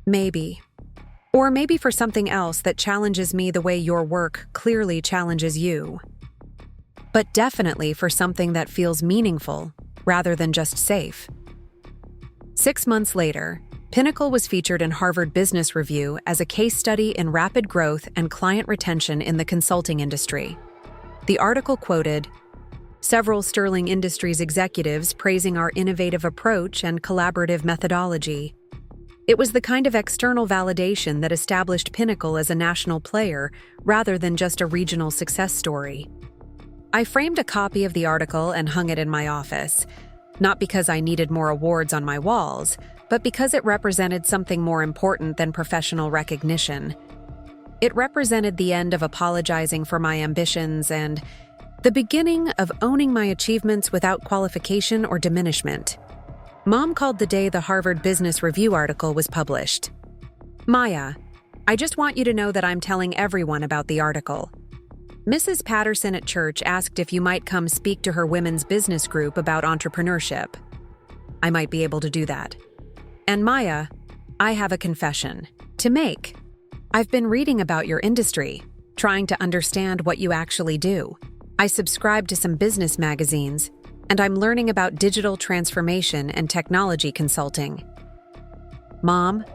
[SPEAKER 1] Maybe. Or maybe for something else that challenges me the way your work clearly challenges you. But definitely for something that feels meaningful rather than just safe. 6 months later, Pinnacle was featured in Harvard Business Review as a case study in rapid growth and client retention in the consulting industry. The article quoted several Sterling Industries executives praising our innovative approach and collaborative methodology. It was the kind of external validation that established Pinnacle as a national player rather than just a regional success story. I framed a copy of the article and hung it in my office, not because I needed more awards on my walls, but because it represented something more important than professional recognition. It represented the end of apologizing for my ambitions and the beginning of owning my achievements without qualification or diminishment. Mom called the day the Harvard Business Review article was published. "Maya, I just want you to know that I'm telling everyone about the article. Mrs. Patterson at church asked if you might come speak to her women's business group about entrepreneurship. I might be able to do that. And Maya, I have a confession to make. I've been reading about your industry, trying to understand what you actually do. I subscribe to some business magazines, and I'm learning about digital transformation and technology consulting. Mom,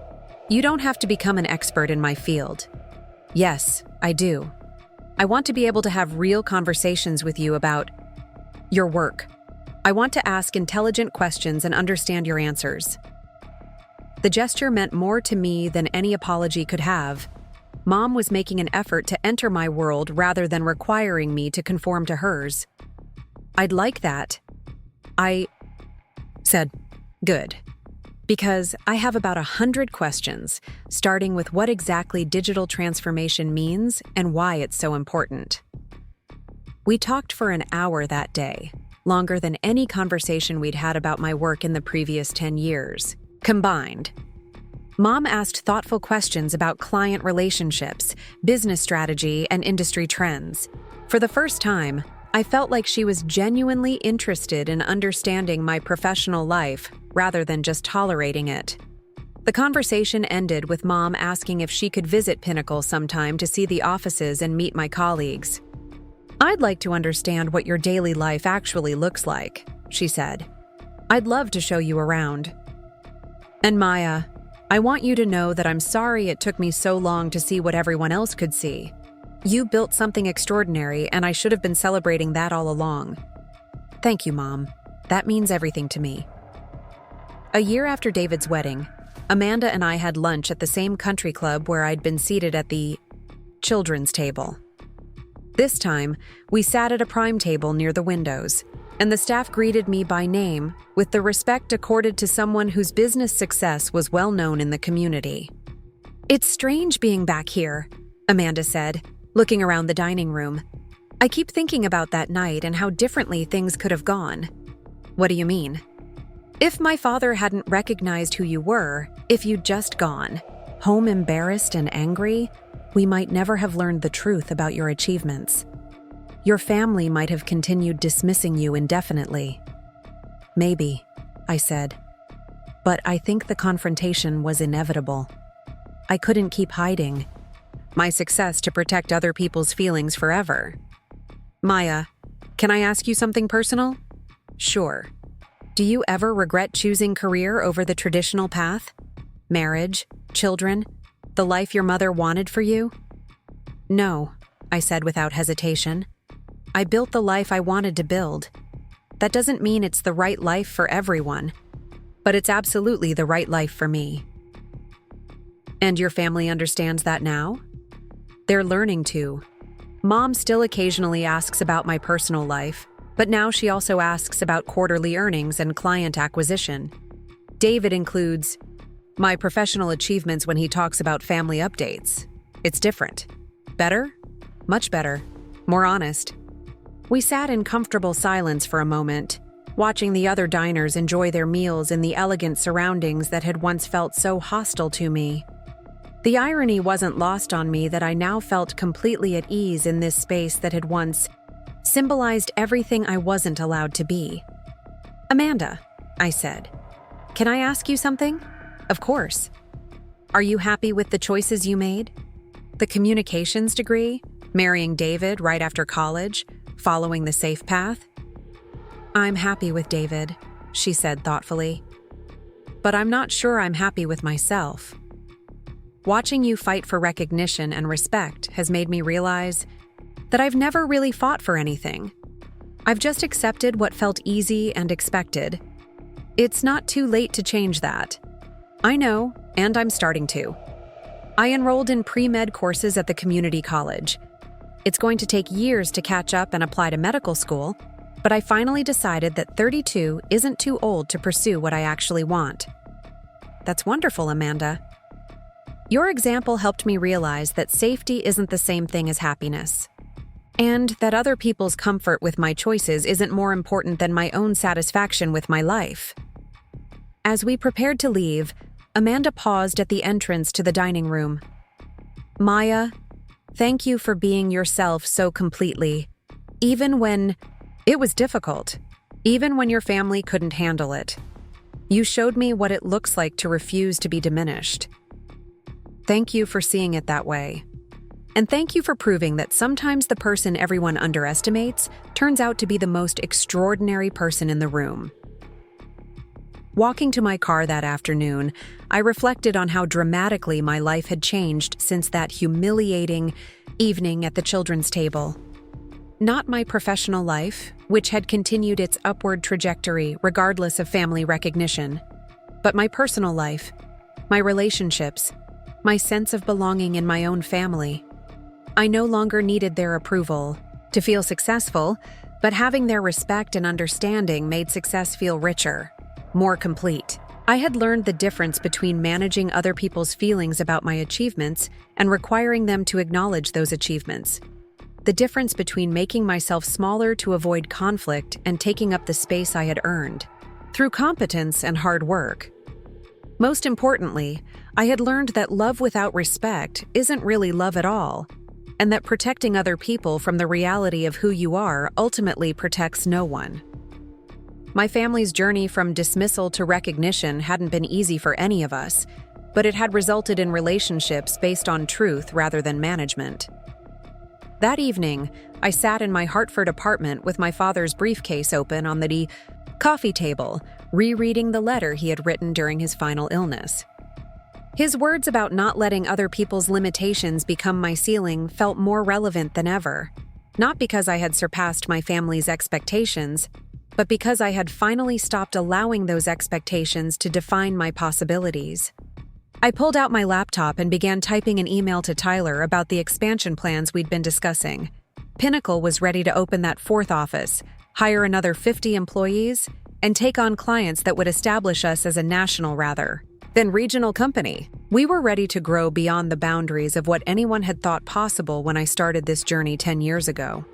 [SPEAKER 1] you don't have to become an expert in my field. Yes, I do. I want to be able to have real conversations with you about your work. I want to ask intelligent questions and understand your answers." The gesture meant more to me than any apology could have. Mom was making an effort to enter my world rather than requiring me to conform to hers. "I'd like that." I said, "Good." Because I have about 100 questions, starting with what exactly digital transformation means and why it's so important. We talked for an hour that day, longer than any conversation we'd had about my work in the previous 10 years, combined. Mom asked thoughtful questions about client relationships, business strategy, and industry trends. For the first time, I felt like she was genuinely interested in understanding my professional life rather than just tolerating it. The conversation ended with Mom asking if she could visit Pinnacle sometime to see the offices and meet my colleagues. "I'd like to understand what your daily life actually looks like," she said. "I'd love to show you around. And Maya, I want you to know that I'm sorry it took me so long to see what everyone else could see. You built something extraordinary, and I should have been celebrating that all along. Thank you, Mom. That means everything to me. A year after David's wedding, Amanda and I had lunch at the same country club where I'd been seated at the children's table. This time, we sat at a prime table near the windows, and the staff greeted me by name with the respect accorded to someone whose business success was well known in the community. "It's strange being back here," Amanda said, looking around the dining room. "I keep thinking about that night and how differently things could have gone." "What do you mean?" "If my father hadn't recognized who you were, if you'd just gone home embarrassed and angry, we might never have learned the truth about your achievements. Your family might have continued dismissing you indefinitely." "Maybe," I said. "But I think the confrontation was inevitable. I couldn't keep hiding my success to protect other people's feelings forever." "Maya, can I ask you something personal?" "Sure. Do you ever regret choosing career over the traditional path? Marriage, children, the life your mother wanted for you?" "No," I said without hesitation. "I built the life I wanted to build. That doesn't mean it's the right life for everyone, but it's absolutely the right life for me." "And your family understands that now?" "They're learning to. Mom still occasionally asks about my personal life, but now she also asks about quarterly earnings and client acquisition. David includes my professional achievements when he talks about family updates. It's different. Better? Much better. More honest." We sat in comfortable silence for a moment, watching the other diners enjoy their meals in the elegant surroundings that had once felt so hostile to me. The irony wasn't lost on me that I now felt completely at ease in this space that had once symbolized everything I wasn't allowed to be. "Amanda," I said, "can I ask you something?" "Of course." "Are you happy with the choices you made? The communications degree, marrying David right after college, following the safe path?" "I'm happy with David," she said thoughtfully. "But I'm not sure I'm happy with myself. Watching you fight for recognition and respect has made me realize that I've never really fought for anything. I've just accepted what felt easy and expected. It's not too late to change that. I know, and I'm starting to. I enrolled in pre-med courses at the community college. It's going to take years to catch up and apply to medical school, but I finally decided that 32 isn't too old to pursue what I actually want." "That's wonderful, Amanda. Your example helped me realize that safety isn't the same thing as happiness, and that other people's comfort with my choices isn't more important than my own satisfaction with my life." As we prepared to leave, Amanda paused at the entrance to the dining room. "Maya, thank you for being yourself so completely, even when it was difficult, even when your family couldn't handle it. You showed me what it looks like to refuse to be diminished. Thank you for seeing it that way. And thank you for proving that sometimes the person everyone underestimates turns out to be the most extraordinary person in the room." Walking to my car that afternoon, I reflected on how dramatically my life had changed since that humiliating evening at the children's table. Not my professional life, which had continued its upward trajectory regardless of family recognition, but my personal life, my relationships, my sense of belonging in my own family. I no longer needed their approval to feel successful, but having their respect and understanding made success feel richer, more complete. I had learned the difference between managing other people's feelings about my achievements and requiring them to acknowledge those achievements. The difference between making myself smaller to avoid conflict and taking up the space I had earned through competence and hard work. Most importantly, I had learned that love without respect isn't really love at all, and that protecting other people from the reality of who you are ultimately protects no one. My family's journey from dismissal to recognition hadn't been easy for any of us, but it had resulted in relationships based on truth rather than management. That evening, I sat in my Hartford apartment with my father's briefcase open on the coffee table, rereading the letter he had written during his final illness. His words about not letting other people's limitations become my ceiling felt more relevant than ever. Not because I had surpassed my family's expectations, but because I had finally stopped allowing those expectations to define my possibilities. I pulled out my laptop and began typing an email to Tyler about the expansion plans we'd been discussing. Pinnacle was ready to open that fourth office, hire another 50 employees, and take on clients that would establish us as a national rather than regional company. We were ready to grow beyond the boundaries of what anyone had thought possible when I started this journey 10 years ago.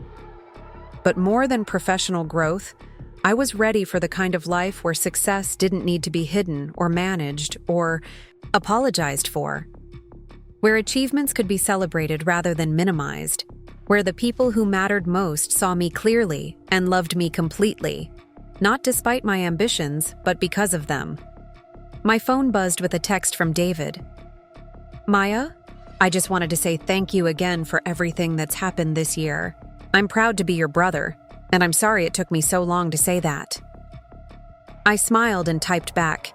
[SPEAKER 1] But more than professional growth, I was ready for the kind of life where success didn't need to be hidden or managed or apologized for, where achievements could be celebrated rather than minimized, where the people who mattered most saw me clearly and loved me completely, not despite my ambitions, but because of them. My phone buzzed with a text from David. "Maya, I just wanted to say thank you again for everything that's happened this year. I'm proud to be your brother, and I'm sorry it took me so long to say that." I smiled and typed back,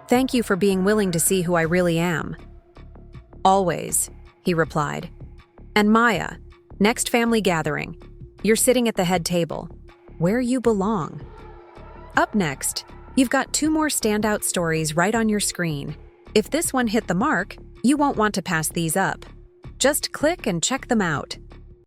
[SPEAKER 1] "Thank you for being willing to see who I really am." "Always," he replied. "And Maya, next family gathering, you're sitting at the head table, where you belong." Up next, you've got 2 more standout stories right on your screen. If this one hit the mark, you won't want to pass these up. Just click and check them out.